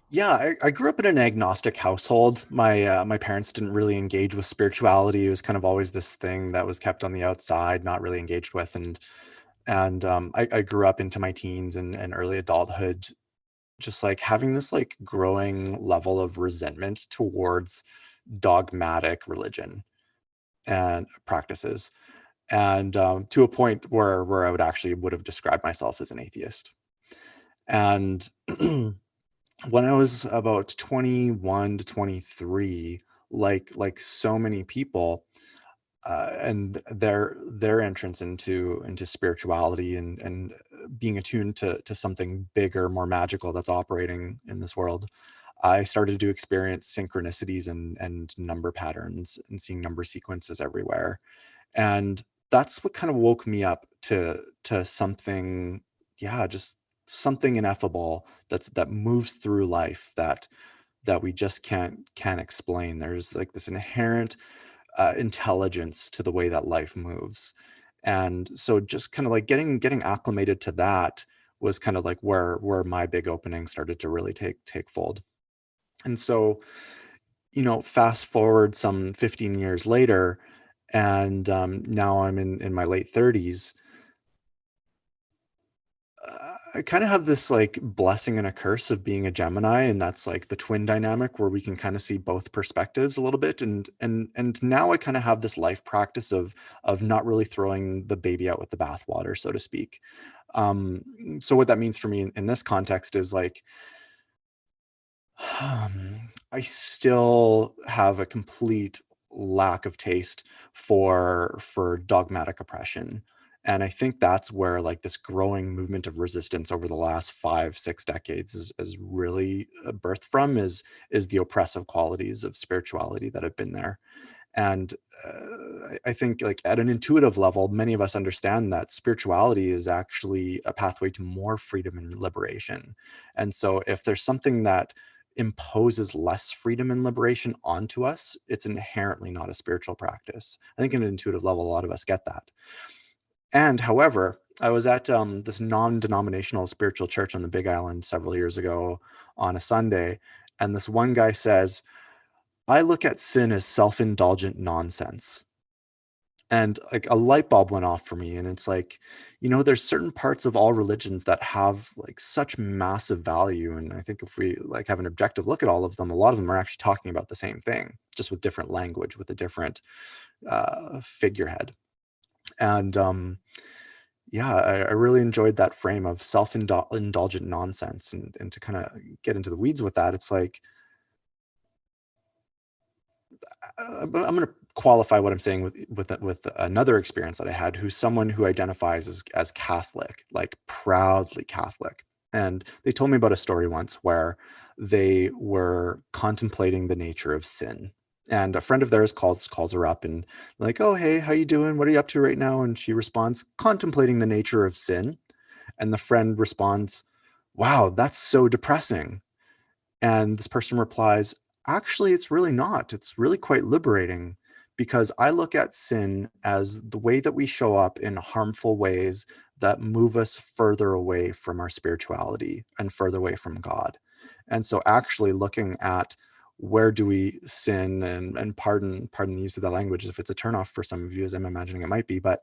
Yeah, I grew up in an agnostic household. My parents didn't really engage with spirituality. It was kind of always this thing that was kept on the outside, not really engaged with. And I grew up into my teens and early adulthood, just like having this like growing level of resentment towards dogmatic religion and practices, and to a point where I would have described myself as an atheist. And when I was about 21 to 23, like so many people, and their entrance into spirituality and being attuned to something bigger, more magical that's operating in this world, I started to experience synchronicities and number patterns and seeing number sequences everywhere. And that's what kind of woke me up to something, yeah, just something ineffable that moves through life that we just can't explain. There's like this inherent intelligence to the way that life moves. And so just kind of like getting acclimated to that was kind of like where my big opening started to really take fold. And so, fast forward some 15 years later, and now I'm in my late 30s. I kind of have this like blessing and a curse of being a Gemini, and that's like the twin dynamic where we can kind of see both perspectives a little bit. And now I kind of have this life practice of not really throwing the baby out with the bathwater, so to speak. So what that means for me in this context is like, I still have a complete lack of taste for dogmatic oppression. And I think that's where like this growing movement of resistance over the last 5-6 decades is really birthed from is the oppressive qualities of spirituality that have been there. And I think like at an intuitive level, many of us understand that spirituality is actually a pathway to more freedom and liberation. And so if there's something that imposes less freedom and liberation onto us, it's inherently not a spiritual practice. I think at an intuitive level, a lot of us get that. And however, I was at this non-denominational spiritual church on the Big Island several years ago on a Sunday, and this one guy says, "I look at sin as self-indulgent nonsense." And like a light bulb went off for me, and it's like, there's certain parts of all religions that have like such massive value, and I think if we like have an objective look at all of them, a lot of them are actually talking about the same thing, just with different language, with a different figurehead. And yeah, I really enjoyed that frame of self-indulgent nonsense, and to kind of get into the weeds with that, it's like, I'm going to qualify what I'm saying with another experience that I had, who's someone who identifies as Catholic, like proudly Catholic. And they told me about a story once where they were contemplating the nature of sin. And a friend of theirs calls her up and like, "Oh, hey, how you doing? What are you up to right now?" And she responds, "Contemplating the nature of sin." And the friend responds, "Wow, that's so depressing." And this person replies, "Actually, it's really not. It's really quite liberating, because I look at sin as the way that we show up in harmful ways that move us further away from our spirituality and further away from God." And so actually looking at where do we sin, and pardon the use of that language if it's a turnoff for some of you, as I'm imagining it might be, but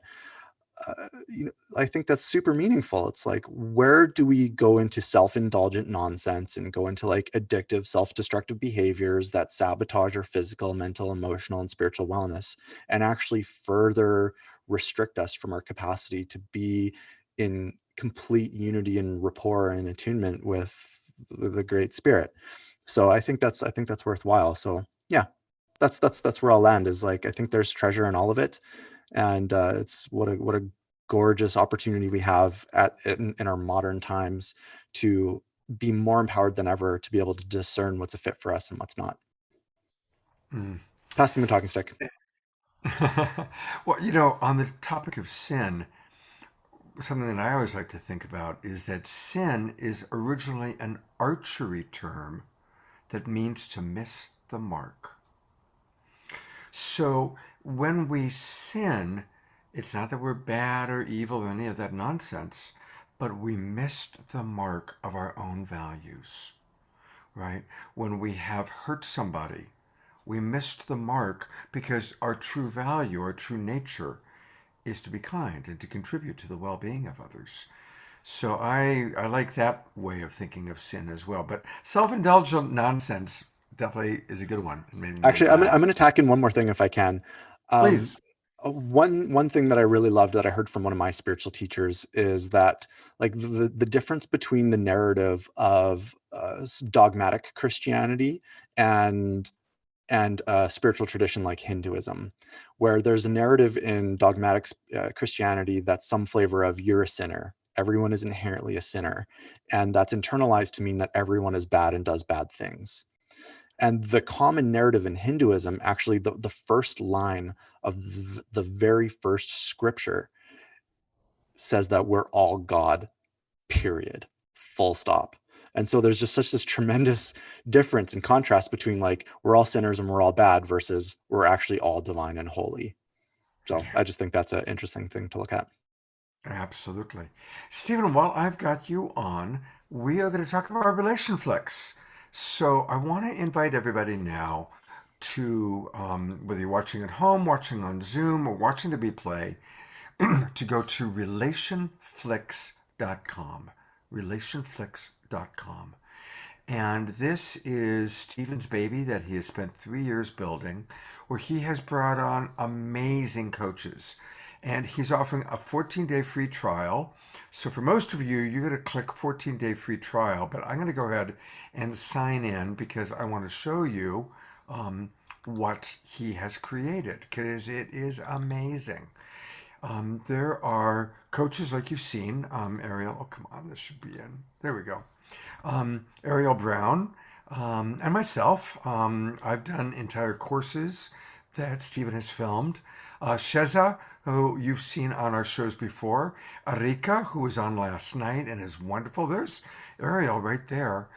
I think that's super meaningful. It's like, where do we go into self-indulgent nonsense and go into like addictive, self-destructive behaviors that sabotage our physical, mental, emotional, and spiritual wellness, and actually further restrict us from our capacity to be in complete unity and rapport and attunement with the Great Spirit. So I think that's worthwhile. So yeah, that's where I'll land, is like, I think there's treasure in all of it. And it's what a gorgeous opportunity we have in our modern times to be more empowered than ever to be able to discern what's a fit for us and what's not. Passing the talking stick. Well, on the topic of sin, something that I always like to think about is that sin is originally an archery term that means to miss the mark. So when we sin, it's not that we're bad or evil or any of that nonsense, but we missed the mark of our own values, right? When we have hurt somebody, we missed the mark, because our true value, our true nature, is to be kind and to contribute to the well-being of others. So I like that way of thinking of sin as well. But self-indulgent nonsense definitely is a good one. Actually, I'm going to tack in one more thing if I can. Please. One thing that I really loved that I heard from one of my spiritual teachers is that, like, the difference between the narrative of dogmatic Christianity and a spiritual tradition like Hinduism, where there's a narrative in dogmatic Christianity that's some flavor of, you're a sinner. Everyone is inherently a sinner. And that's internalized to mean that everyone is bad and does bad things. And the common narrative in Hinduism, actually the first line of the very first scripture says that we're all God, period, full stop. And so there's just such this tremendous difference and contrast between, like, we're all sinners and we're all bad versus we're actually all divine and holy. So I just think that's an interesting thing to look at. Absolutely. Stephen, while I've got you on, we are going to talk about relation flicks. So I want to invite everybody now to, whether you're watching at home, watching on Zoom, or watching the replay, to go to relationflix.com. Relationflix.com. And this is Stephen's baby that he has spent 3 years building, where he has brought on amazing coaches. And he's offering a 14-day free trial. So for most of you, you're going to click 14-day free trial, but I'm going to go ahead and sign in because I want to show you what he has created, because it is amazing. There are coaches like you've seen, Ariel, oh come on, this should be in, there we go. Ariel Brown, and myself. I've done entire courses that Stephen has filmed. Sheza, who you've seen on our shows before. Arika, who was on last night and is wonderful. There's Ariel right there.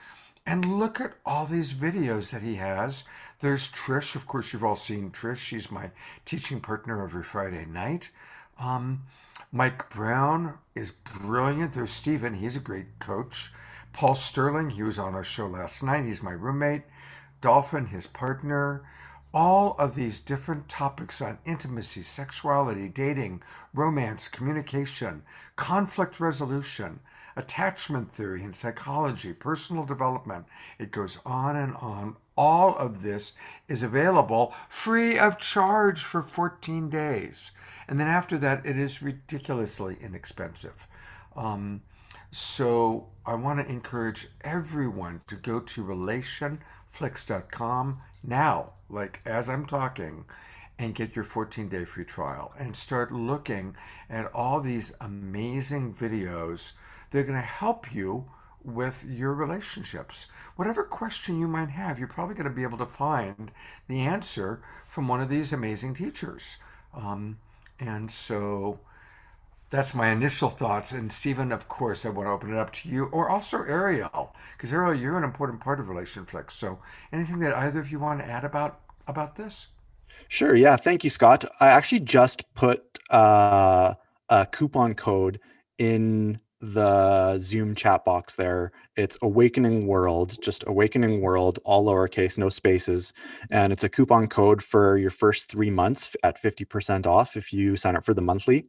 And look at all these videos that he has. There's Trish. Of course, you've all seen Trish. She's my teaching partner every Friday night. Mike Brown is brilliant. There's Stephen. He's a great coach. Paul Sterling, he was on our show last night. He's my roommate. Dolphin, his partner. all of these different topics on intimacy, sexuality, dating, romance, communication, conflict resolution, attachment theory and psychology, personal development. It goes on and on. All of this is available free of charge for 14 days. And then after that, it is ridiculously inexpensive. So I want to encourage everyone to go to relationflix.com now, like as I'm talking, and get your 14-day free trial and start looking at all these amazing videos. They're going to help you with your relationships. Whatever question you might have, you're probably going to be able to find the answer from one of these amazing teachers. And so that's my initial thoughts. And Stephen, of course, I want to open it up to you, or also Ariel, because Ariel, you're an important part of RelationFlix. So anything that either of you want to add about this? Sure. Yeah. Thank you, Scott. I actually just put a coupon code in the Zoom chat box there. It's Awakening World, just Awakening World, all lowercase, no spaces. And it's a coupon code for your first 3 months at 50% off if you sign up for the monthly.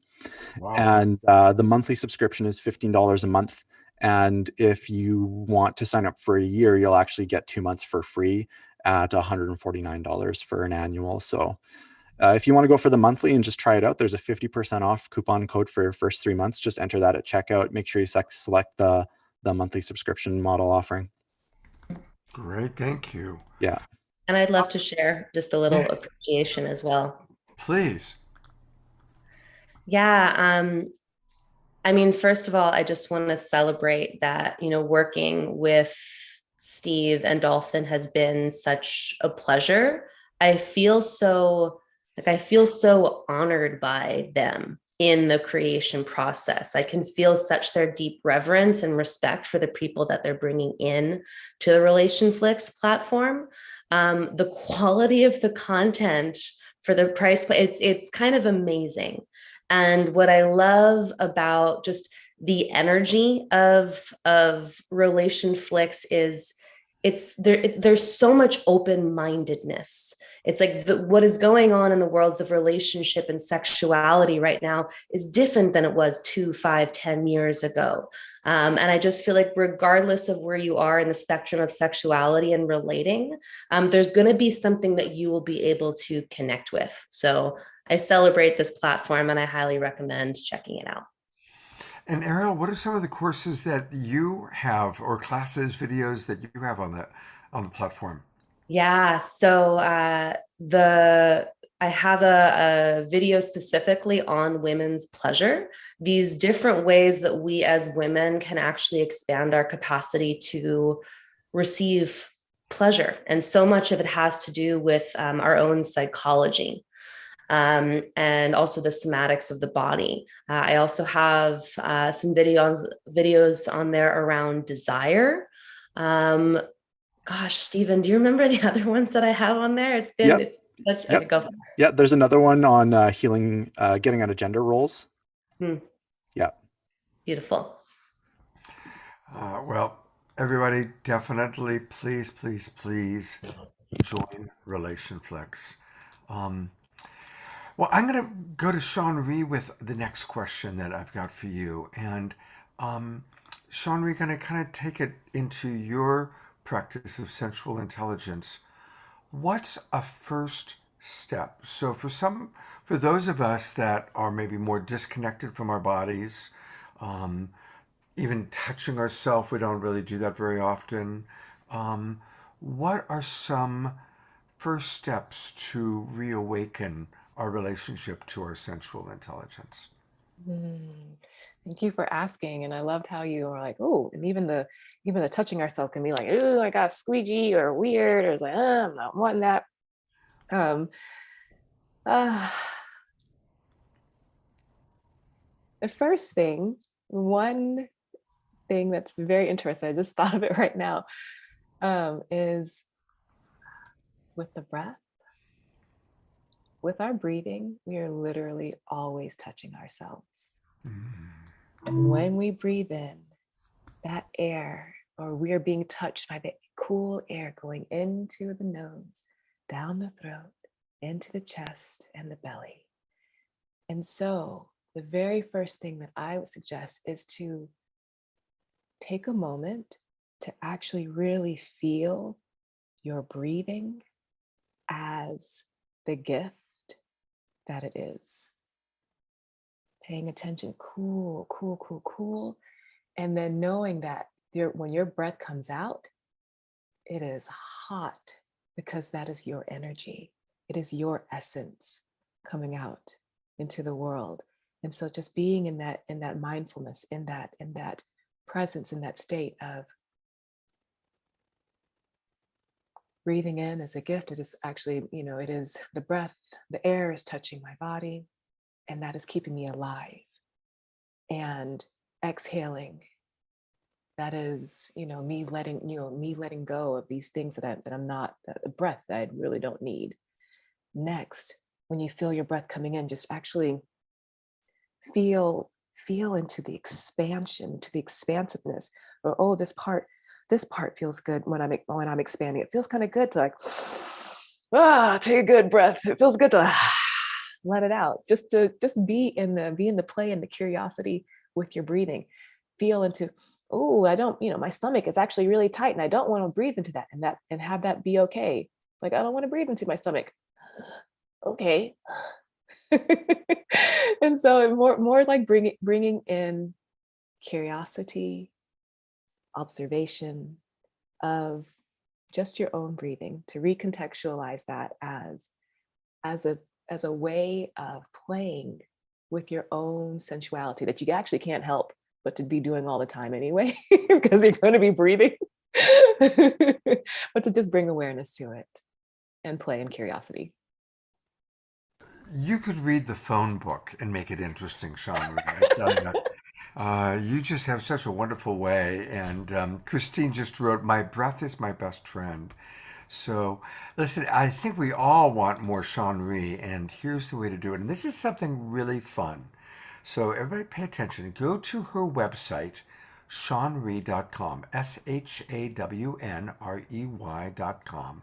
Wow. And the monthly subscription is $15 a month. And if you want to sign up for a year, you'll actually get 2 months for free at $149 for an annual. So if you want to go for the monthly and just try it out, there's a 50% off coupon code for your first 3 months. Just enter that at checkout. Make sure you select the monthly subscription model offering. Great. Thank you. Yeah. And I'd love to share just a little appreciation as well. Please. Yeah. I mean, first of all, I just want to celebrate that, working with Steve and Dolphin has been such a pleasure. I feel so honored by them in the creation process. I can feel such their deep reverence and respect for the people that they're bringing in to the RelationFlix platform. The quality of the content for the price, it's kind of amazing. And what I love about just the energy of RelationFlix is there's so much open-mindedness. It's like what is going on in the worlds of relationship and sexuality right now is different than it was 2, 5, 10 years ago. And I just feel like regardless of where you are in the spectrum of sexuality and relating, there's going to be something that you will be able to connect with. So I celebrate this platform and I highly recommend checking it out. And Ariel, what are some of the courses that you have, or classes, videos that you have on the platform? Yeah, so I have a video specifically on women's pleasure, these different ways that we as women can actually expand our capacity to receive pleasure. And so much of it has to do with our own psychology. And also the somatics of the body. I also have some videos on there around desire. Gosh, Stephen, do you remember the other ones that I have on there? It's such. Yep. Okay, go. Yeah, there's another one on healing, getting out of gender roles. Yeah. Beautiful. Well, everybody, definitely, please join RelationFlix. Well, I'm going to go to Sean Rhee with the next question that I've got for you. And Sean Rhee, going to kind of take it into your practice of sensual intelligence. What's a first step? So for those of us that are maybe more disconnected from our bodies, even touching ourselves, we don't really do that very often. What are some first steps to reawaken our relationship to our sensual intelligence? Thank you for asking. And I loved how you were like, oh, and even the touching ourselves can be like, oh, I got squeegee or weird, or it's like, I'm not wanting that. The first thing, one thing that's very interesting, I just thought of it right now, is with the breath. With our breathing, we are literally always touching ourselves. When we breathe in, that air, or we are being touched by the cool air going into the nose, down the throat, into the chest and the belly. And so the very first thing that I would suggest is to take a moment to actually really feel your breathing as the gift that it is. Paying attention, cool, cool, cool, cool. And then knowing that when your breath comes out, it is hot because that is your energy. It is your essence coming out into the world. And so just being in that mindfulness, in that presence, in that state of breathing in as a gift. It is actually, it is the breath, the air is touching my body, and that is keeping me alive. And exhaling, that is, me letting go of these things that I'm not, the breath that I really don't need. Next, when you feel your breath coming in, just actually feel into the expansion, to the expansiveness. Or, oh, this part feels good when I'm expanding. It feels kind of good to like, take a good breath. It feels good to let it out. Just be in the play and the curiosity with your breathing. Feel into, oh, I don't, my stomach is actually really tight and I don't want to breathe into that, and have that be okay. Like, I don't want to breathe into my stomach. Okay. And so more like bringing in curiosity, observation of just your own breathing, to recontextualize that as a way of playing with your own sensuality that you actually can't help but to be doing all the time anyway, because you're going to be breathing. But to just bring awareness to it and play in curiosity. You could read the phone book and make it interesting, Sean. You just have such a wonderful way. And Christine just wrote, "My breath is my best friend." So, listen, I think we all want more Sean Rhee, and here's the way to do it. And this is something really fun. So, everybody pay attention. Go to her website, shawnree.com, SHAWNREY.com,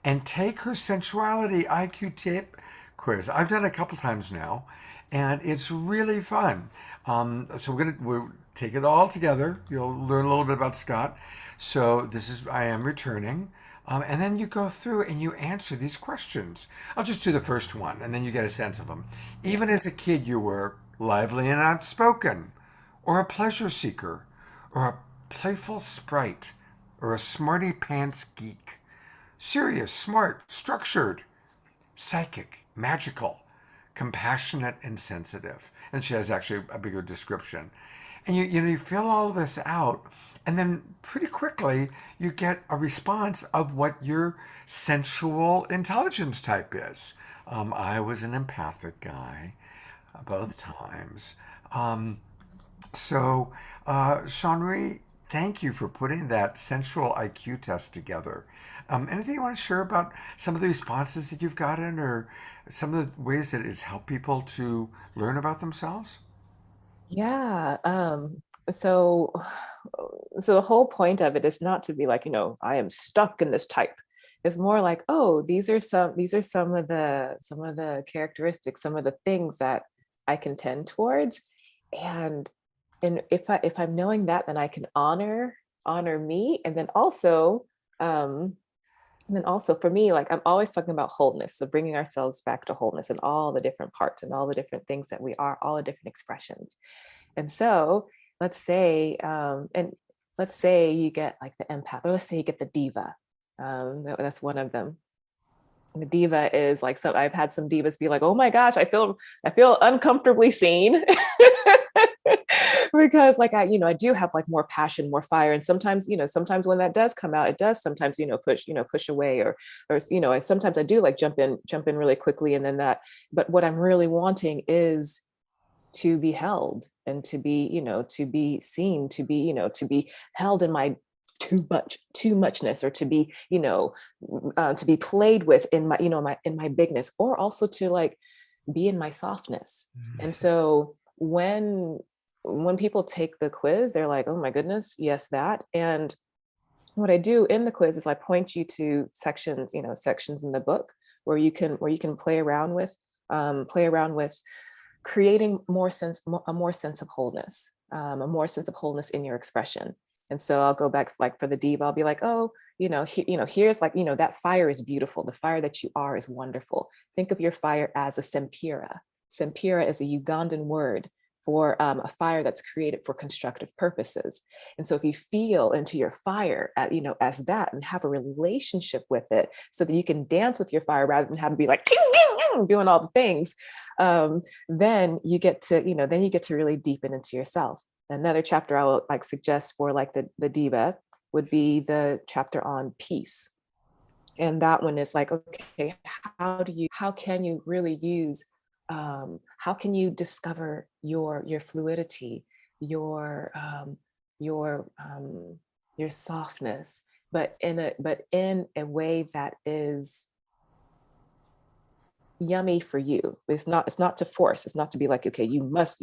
and take her Sensuality IQ tip quiz. I've done it a couple times now, and it's really fun. So we'll take it all together. You'll learn a little bit about Scott. So I am returning. And then you go through and you answer these questions. I'll just do the first one, and then you get a sense of them. Even as a kid, you were lively and outspoken, or a pleasure seeker, or a playful sprite, or a smarty pants geek. Serious, smart, structured, psychic, magical, compassionate, and sensitive. And she has actually a bigger description. And you fill all of this out, and then pretty quickly you get a response of what your sensual intelligence type is. I was an empathic guy both times. So, Sean Rhee, thank you for putting that sensual IQ test together. Anything you want to share about some of the responses that you've gotten, or some of the ways that it's helped people to learn about themselves? Yeah. So the whole point of it is not to be like, I am stuck in this type. It's more like, oh, these are some of the characteristics, some of the things that I can tend towards. And if I'm knowing that, then I can honor me. And then also for me, like, I'm always talking about wholeness. So bringing ourselves back to wholeness and all the different parts and all the different things that we are, all the different expressions. And so let's say you get like the empath, or let's say you get the diva. That's one of them. And the diva is like, so I've had some divas be like, oh my gosh, I feel uncomfortably seen. Because like I do have like more passion, more fire. And sometimes when that does come out, it does sometimes, push away, or sometimes I do like jump in really quickly. And then but what I'm really wanting is to be held, and to be, to be seen, to be, to be held in my too muchness, or to be, to be played with in my, in my bigness, or also to like be in my softness. And so when people take the quiz, they're like, oh my goodness, yes, that. And what I do in the quiz is I point you to sections in the book where you can play around with creating a more sense of wholeness, a more sense of wholeness in your expression. And so I'll go back, like for the diva, I'll be like, oh, here's like, that fire is beautiful. The fire that you are is wonderful. Think of your fire as a sempira. Sempira is a Ugandan word for a fire that's created for constructive purposes. And so if you feel into your fire, as that, and have a relationship with it, so that you can dance with your fire rather than having to be like doing all the things, then you get to really deepen into yourself. Another chapter I would like suggest for like the diva would be the chapter on peace. And that one is like, okay, how can you really use, how can you discover your fluidity, your softness, but in a way that is yummy for you. It's not to force. It's not to be like, okay, you must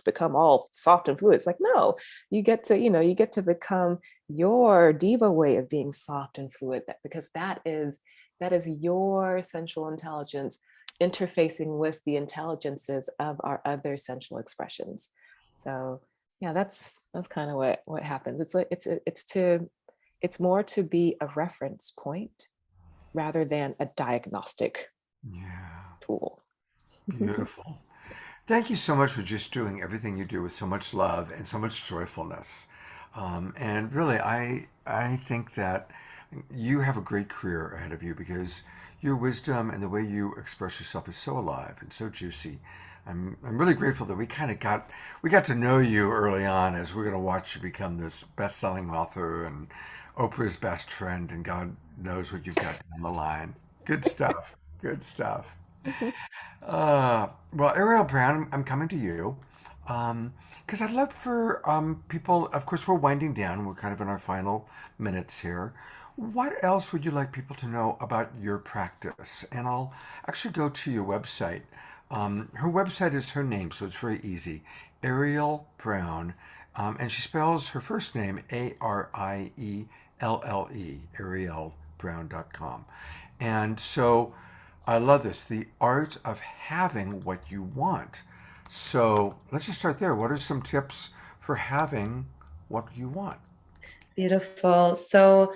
become all soft and fluid. It's like, no, you get to become your diva way of being soft and fluid, because that is your sensual intelligence interfacing with the intelligences of our other sensual expressions. So yeah, that's kind of what happens. It's like it's more to be a reference point rather than a diagnostic tool. Beautiful. Thank you so much for just doing everything you do with so much love and so much joyfulness. And really, I think that you have a great career ahead of you, because your wisdom and the way you express yourself is so alive and so juicy. I'm really grateful that we got to know you early on, as we're going to watch you become this best-selling author and Oprah's best friend, and God knows what you've got down the line. Good stuff. Good stuff. Well, Ariel Brown, I'm coming to you, because I'd love for people, of course, we're winding down. We're kind of in our final minutes here. What else would you like people to know about your practice? And I'll actually go to your website. Her website is her name, so it's very easy. Ariel Brown, and she spells her first name Arielle, arielbrown.com. And so I love this, the art of having what you want. So let's just start there. What are some tips for having what you want? Beautiful. So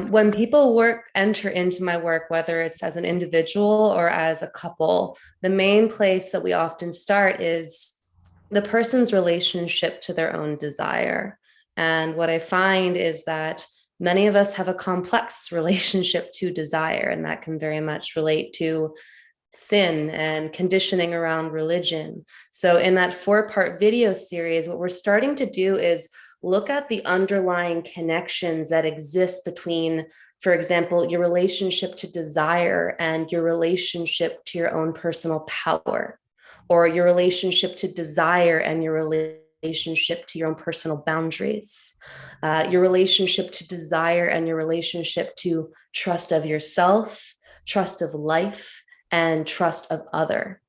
when people enter into my work, whether it's as an individual or as a couple, the main place that we often start is the person's relationship to their own desire. And what I find is that many of us have a complex relationship to desire, and that can very much relate to sin and conditioning around religion. So in that 4-part video series, what we're starting to do is look at the underlying connections that exist between, for example, your relationship to desire and your relationship to your own personal power, or your relationship to desire and your relationship to your own personal boundaries, your relationship to desire and your relationship to trust of yourself, trust of life, and trust of other.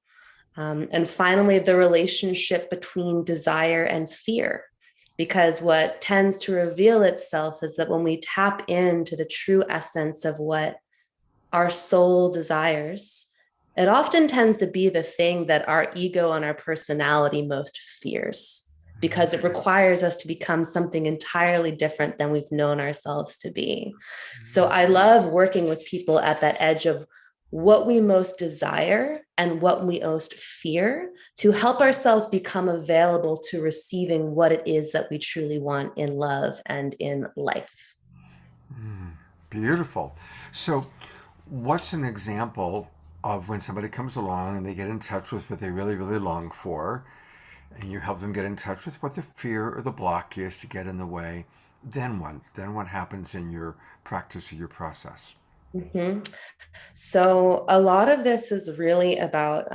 And finally, the relationship between desire and fear. Because what tends to reveal itself is that when we tap into the true essence of what our soul desires, it often tends to be the thing that our ego and our personality most fears, because it requires us to become something entirely different than we've known ourselves to be. So I love working with people at that edge of what we most desire and what we most fear, to help ourselves become available to receiving what it is that we truly want in love and in life. Beautiful. So what's an example of when somebody comes along and they get in touch with what they really, really long for, and you help them get in touch with what the fear or the block is to get in the way? Then what happens in your practice or your process? So a lot of this is really about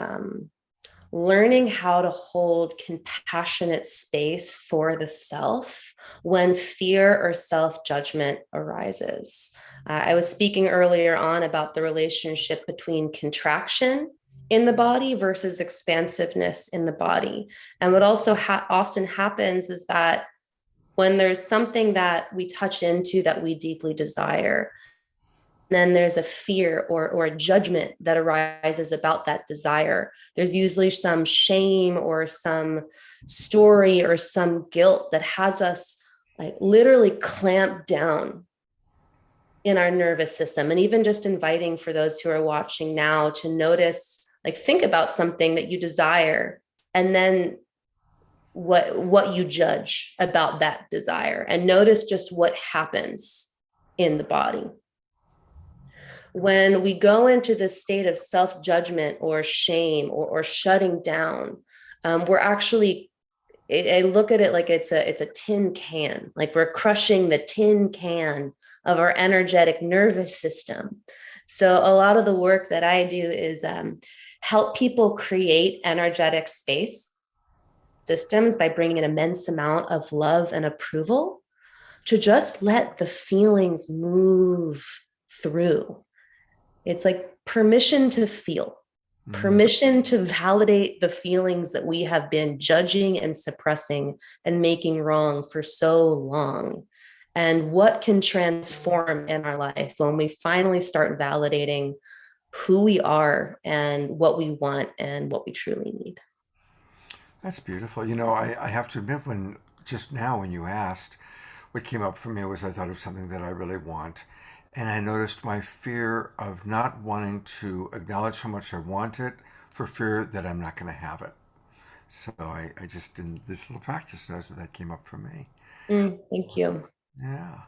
learning how to hold compassionate space for the self when fear or self-judgment arises. I was speaking earlier on about the relationship between contraction in the body versus expansiveness in the body. And what also often happens is that when there's something that we touch into that we deeply desire, then there's a fear or a judgment that arises about that desire. There's usually some shame or some story or some guilt that has us like literally clamped down in our nervous system. And even just inviting for those who are watching now to notice, like think about something that you desire, and then what you judge about that desire, and notice just what happens in the body. When we go into this state of self-judgment or shame or shutting down, we're actually, I look at it like it's a tin can, like we're crushing the tin can of our energetic nervous system. So a lot of the work that I do is help people create energetic space systems by bringing an immense amount of love and approval to just let the feelings move through. It's like permission to feel, permission to validate the feelings that we have been judging and suppressing and making wrong for so long. And what can transform in our life when we finally start validating who we are and what we want and what we truly need. That's beautiful. You know, I have to admit, when just now when you asked, what came up for me was I thought of something that I really want. And I noticed my fear of not wanting to acknowledge how much I want it for fear that I'm not going to have it. So I just, in this little practice, noticed that came up for me. Thank you. Yeah.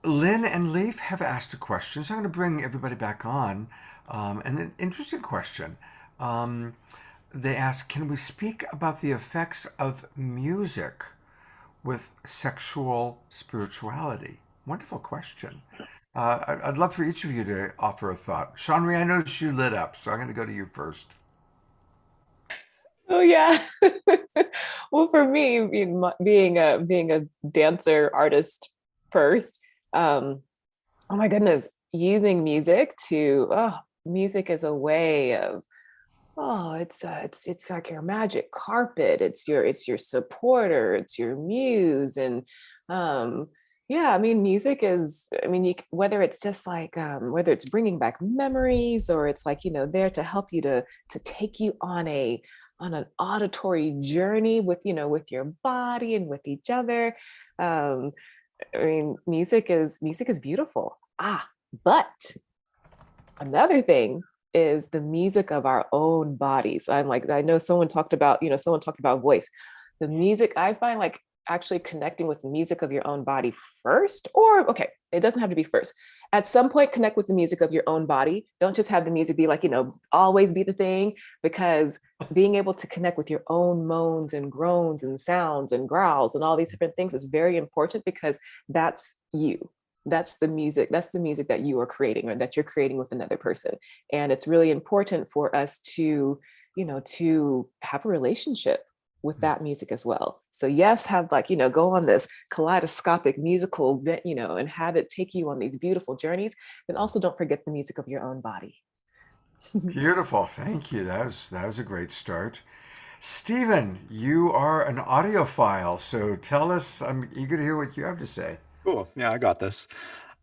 Lynn and Leif have asked a question, so I'm going to bring everybody back on. And an interesting question. They ask, can we speak about the effects of music with sexual spirituality? Wonderful question. I'd love for each of you to offer a thought. Shanri, I noticed you lit up, so I'm going to go to you first. Oh yeah. Well, for me, being a dancer artist first, oh my goodness, using music music is a way of, it's like your magic carpet. It's your supporter. It's your muse, and yeah, I mean, music is, I mean, whether it's just like, whether it's bringing back memories, or it's like, there to help you to take you on an auditory journey with, with your body and with each other. I mean, music is beautiful. But another thing is the music of our own bodies. I know someone talked about voice. The music, I find, like, actually connecting with the music of your own body first, or okay, it doesn't have to be first. At some point, connect with the music of your own body. Don't just have the music be like, always be the thing, because being able to connect with your own moans and groans and sounds and growls and all these different things is very important, because that's you. That's the music that you are creating, or that you're creating with another person. And it's really important for us to, to have a relationship with that music as well. So yes, have go on this kaleidoscopic musical, and have it take you on these beautiful journeys. Then also don't forget the music of your own body. Beautiful. Thank you. That was a great start. Stephen, you are an audiophile, so tell us, I'm eager to hear what you have to say. Cool. Yeah, I got this.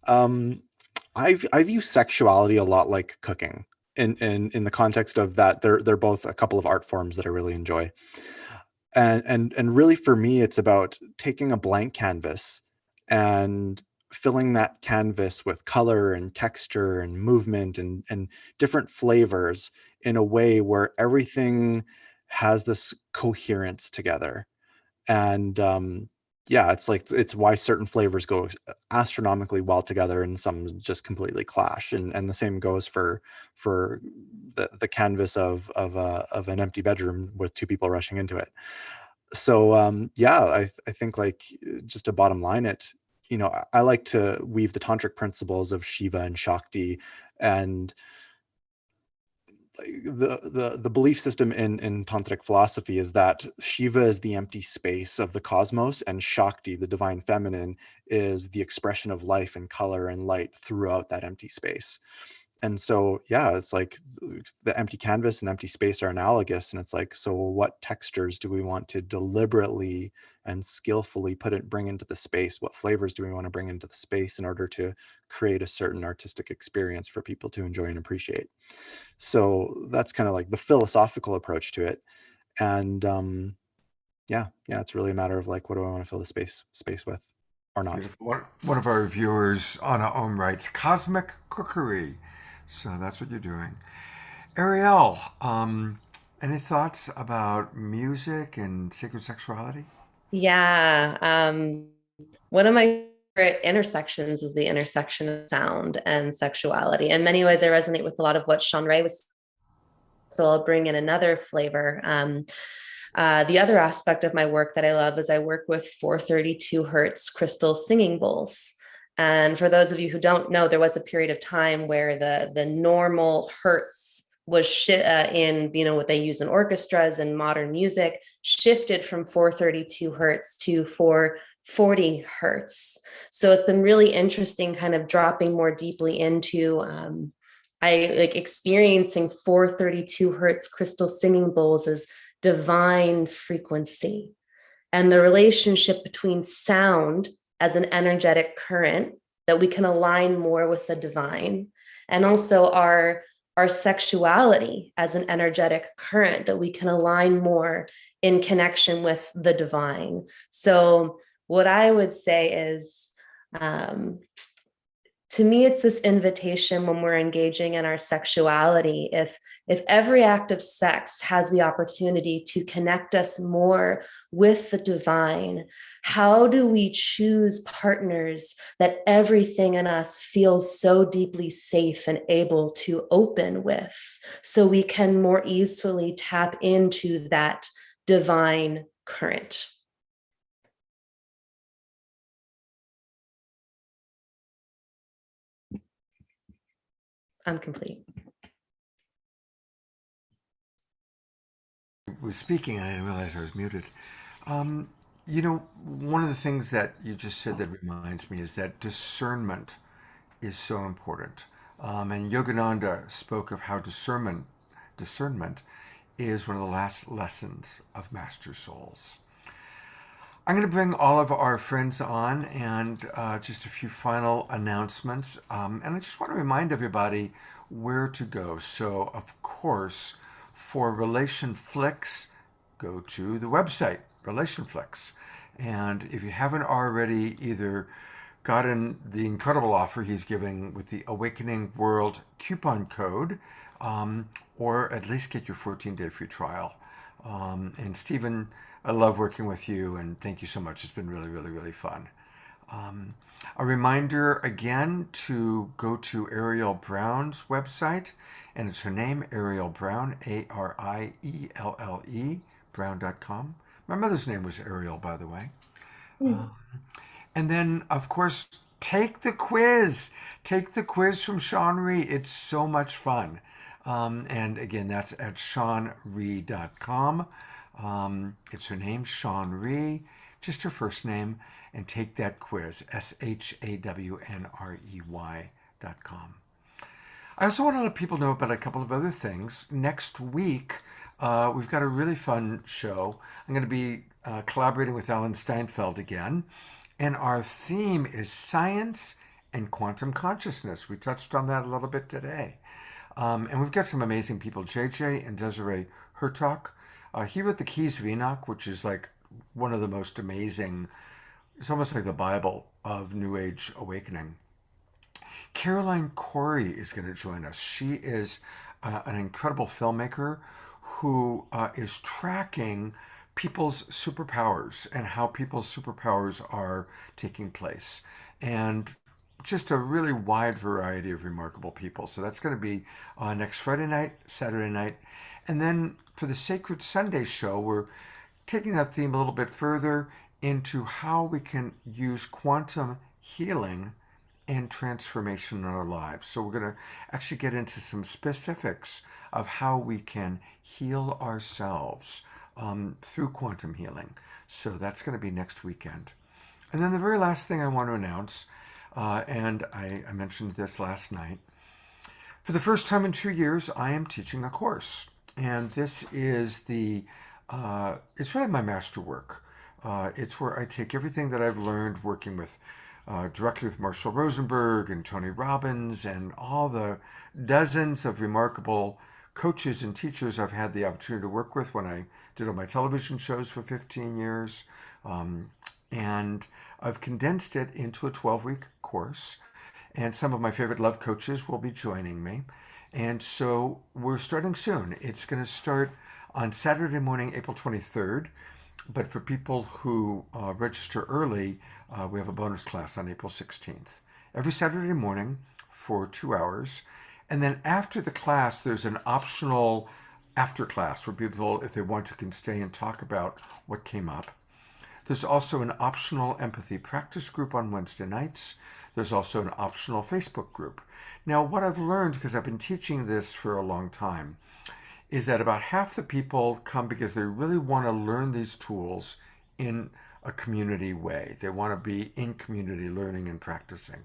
I view sexuality a lot like cooking, in the context of that they're both a couple of art forms that I really enjoy. And really, for me, it's about taking a blank canvas and filling that canvas with color and texture and movement and different flavors in a way where everything has this coherence together. And yeah, it's why certain flavors go astronomically well together and some just completely clash. And the same goes for the canvas of an empty bedroom with two people rushing into it. So yeah, I think, like, just to bottom line it, I like to weave the tantric principles of Shiva and Shakti, and the belief system in tantric philosophy is that Shiva is the empty space of the cosmos, and Shakti, the divine feminine, is the expression of life and color and light throughout that empty space. And so, yeah, it's like the empty canvas and empty space are analogous. And it's like, so what textures do we want to deliberately and skillfully bring into the space? What flavors do we want to bring into the space in order to create a certain artistic experience for people to enjoy and appreciate? So that's kind of like the philosophical approach to it. And yeah, it's really a matter of like, what do I want to fill the space with or not? Beautiful. One of our viewers, Anna Ohm, writes, cosmic cookery. So that's what you're doing. Ariel, any thoughts about music and sacred sexuality? Yeah. One of my favorite intersections is the intersection of sound and sexuality. In many ways, I resonate with a lot of what Sean Ray was. So I'll bring in another flavor. The other aspect of my work that I love is I work with 432 hertz crystal singing bowls. And for those of you who don't know, there was a period of time where the normal hertz was in, what they use in orchestras and modern music shifted from 432 hertz to 440 hertz. So it's been really interesting kind of dropping more deeply into experiencing 432 hertz crystal singing bowls as divine frequency, and the relationship between sound as an energetic current that we can align more with the divine, and also our sexuality as an energetic current that we can align more in connection with the divine. So what I would say is, to me, it's this invitation when we're engaging in our sexuality. If every act of sex has the opportunity to connect us more with the divine, how do we choose partners that everything in us feels so deeply safe and able to open with, so we can more easily tap into that divine current? I'm complete. I was speaking and I didn't realize I was muted. One of the things that you just said that reminds me is that discernment is so important. And Yogananda spoke of how discernment is one of the last lessons of master souls. I'm going to bring all of our friends on and just a few final announcements. And I just want to remind everybody where to go. So, of course, for Relation Flicks, go to the website, Relation Flicks. And if you haven't already either gotten the incredible offer he's giving with the Awakening World coupon code, or at least get your 14-day free trial. And Stephen, I love working with you, and thank you so much. It's been really, really, really fun. A reminder again to go to Ariel Brown's website, and it's her name, Ariel Brown, Arielle, Brown.com. My mother's name was Ariel, by the way. And then, of course, take the quiz. Take the quiz from Sean Rhee. It's so much fun. And again, that's at SeanRhee.com. It's her name, Sean Rhee, just her first name, and take that quiz, ShawnRey.com. I also want to let people know about a couple of other things. Next week, we've got a really fun show. I'm going to be collaborating with Ellen Steinfeld again, and our theme is science and quantum consciousness. We touched on that a little bit today. And we've got some amazing people, JJ and Desiree Hertok. He wrote The Keys of Enoch, which is like one of the most amazing, it's almost like the Bible of New Age awakening. Caroline Corey is going to join us. She is an incredible filmmaker who is tracking people's superpowers and how people's superpowers are taking place. And just a really wide variety of remarkable people. So that's going to be next Friday night, Saturday night. And then for the Sacred Sunday show, we're taking that theme a little bit further into how we can use quantum healing and transformation in our lives. So we're going to actually get into some specifics of how we can heal ourselves through quantum healing. So that's going to be next weekend. And then the very last thing I want to announce, and I mentioned this last night, For the first time in 2 years, I am teaching a course. And this is it's really my masterwork. It's where I take everything that I've learned working with directly with Marshall Rosenberg and Tony Robbins and all the dozens of remarkable coaches and teachers I've had the opportunity to work with when I did all my television shows for 15 years. And I've condensed it into a 12-week course. And some of my favorite love coaches will be joining me. And so we're starting soon. It's going to start on Saturday morning, April 23rd. But for people who register early, we have a bonus class on April 16th. Every Saturday morning for 2 hours. And then after the class, there's an optional after class where people, if they want to, can stay and talk about what came up. There's also an optional empathy practice group on Wednesday nights. There's also an optional Facebook group. Now, what I've learned, because I've been teaching this for a long time, is that about half the people come because they really want to learn these tools in a community way. They want to be in community learning and practicing.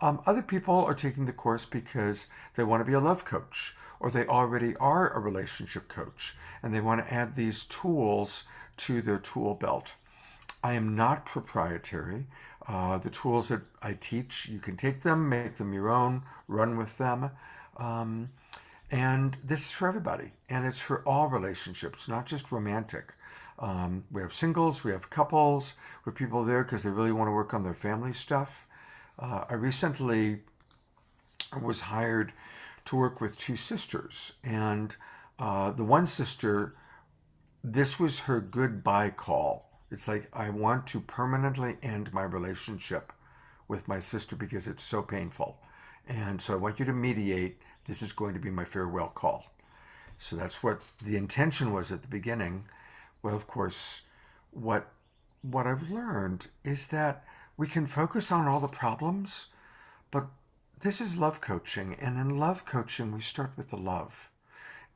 Other people are taking the course because they want to be a love coach, or they already are a relationship coach, and they want to add these tools to their tool belt. I am not proprietary. The tools that I teach, you can take them, make them your own, run with them. And this is for everybody. And it's for all relationships, not just romantic. We have singles, we have couples, we have people there because they really want to work on their family stuff. I recently was hired to work with two sisters. And the one sister, this was her goodbye call. It's like, I want to permanently end my relationship with my sister because it's so painful. And so I want you to mediate. This is going to be my farewell call. So that's what the intention was at the beginning. Well, of course, what I've learned is that we can focus on all the problems, but this is love coaching. And in love coaching, we start with the love.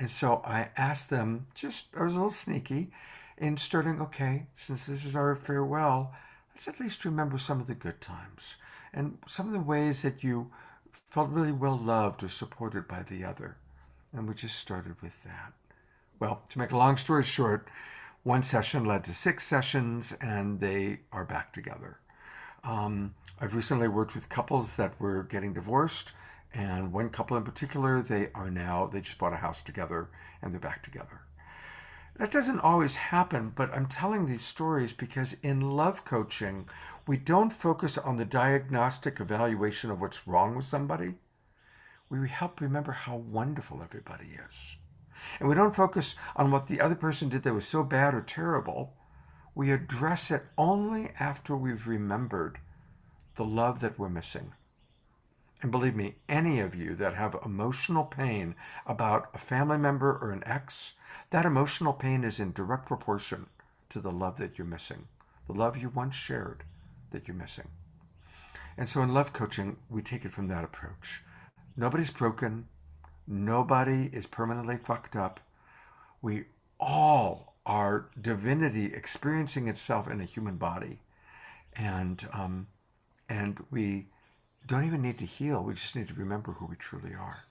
And so I asked them, I was a little sneaky, in starting, okay, since this is our farewell, let's at least remember some of the good times and some of the ways that you felt really well loved or supported by the other. And we just started with that. Well, to make a long story short, one session led to 6 sessions, and they are back together. I've recently worked with couples that were getting divorced, and one couple in particular, they just bought a house together, and they're back together. That doesn't always happen, but I'm telling these stories because in love coaching, we don't focus on the diagnostic evaluation of what's wrong with somebody. We help remember how wonderful everybody is. And we don't focus on what the other person did that was so bad or terrible. We address it only after we've remembered the love that we're missing. And believe me, any of you that have emotional pain about a family member or an ex, that emotional pain is in direct proportion to the love that you're missing, the love you once shared that you're missing. And so in love coaching, we take it from that approach. Nobody's broken. Nobody is permanently fucked up. We all are divinity experiencing itself in a human body. And we don't even need to heal. We just need to remember who we truly are.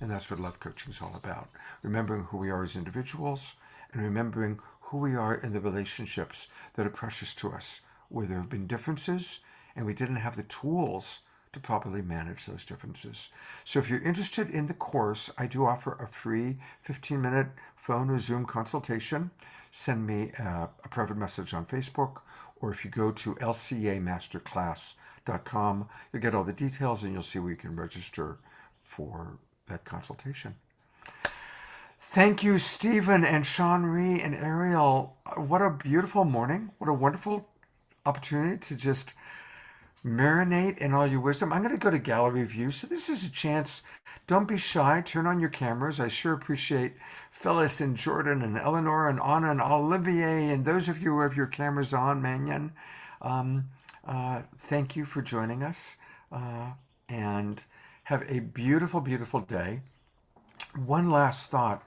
And that's what love coaching is all about. Remembering who we are as individuals and remembering who we are in the relationships that are precious to us, where there have been differences and we didn't have the tools to properly manage those differences. So if you're interested in the course, I do offer a free 15-minute phone or Zoom consultation. Send me a private message on Facebook, or if you go to lcamasterclass.com, you'll get all the details and you'll see where you can register for that consultation. Thank you, Stephen and Sean Ree and Ariel. What a beautiful morning. What a wonderful opportunity to just marinate in all your wisdom. I'm going to go to gallery view. So this is a chance. Don't be shy. Turn on your cameras. I sure appreciate Phyllis and Jordan and Eleanor and Anna and Olivier and those of you who have your cameras on, Mannion. Thank you for joining us and have a beautiful, beautiful day. One last thought,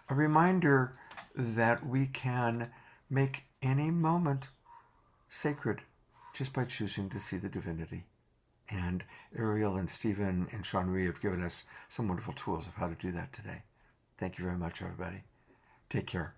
a reminder that we can make any moment sacred just by choosing to see the divinity. And Ariel and Stephen and Sean-Marie have given us some wonderful tools of how to do that today. Thank you very much, everybody. Take care.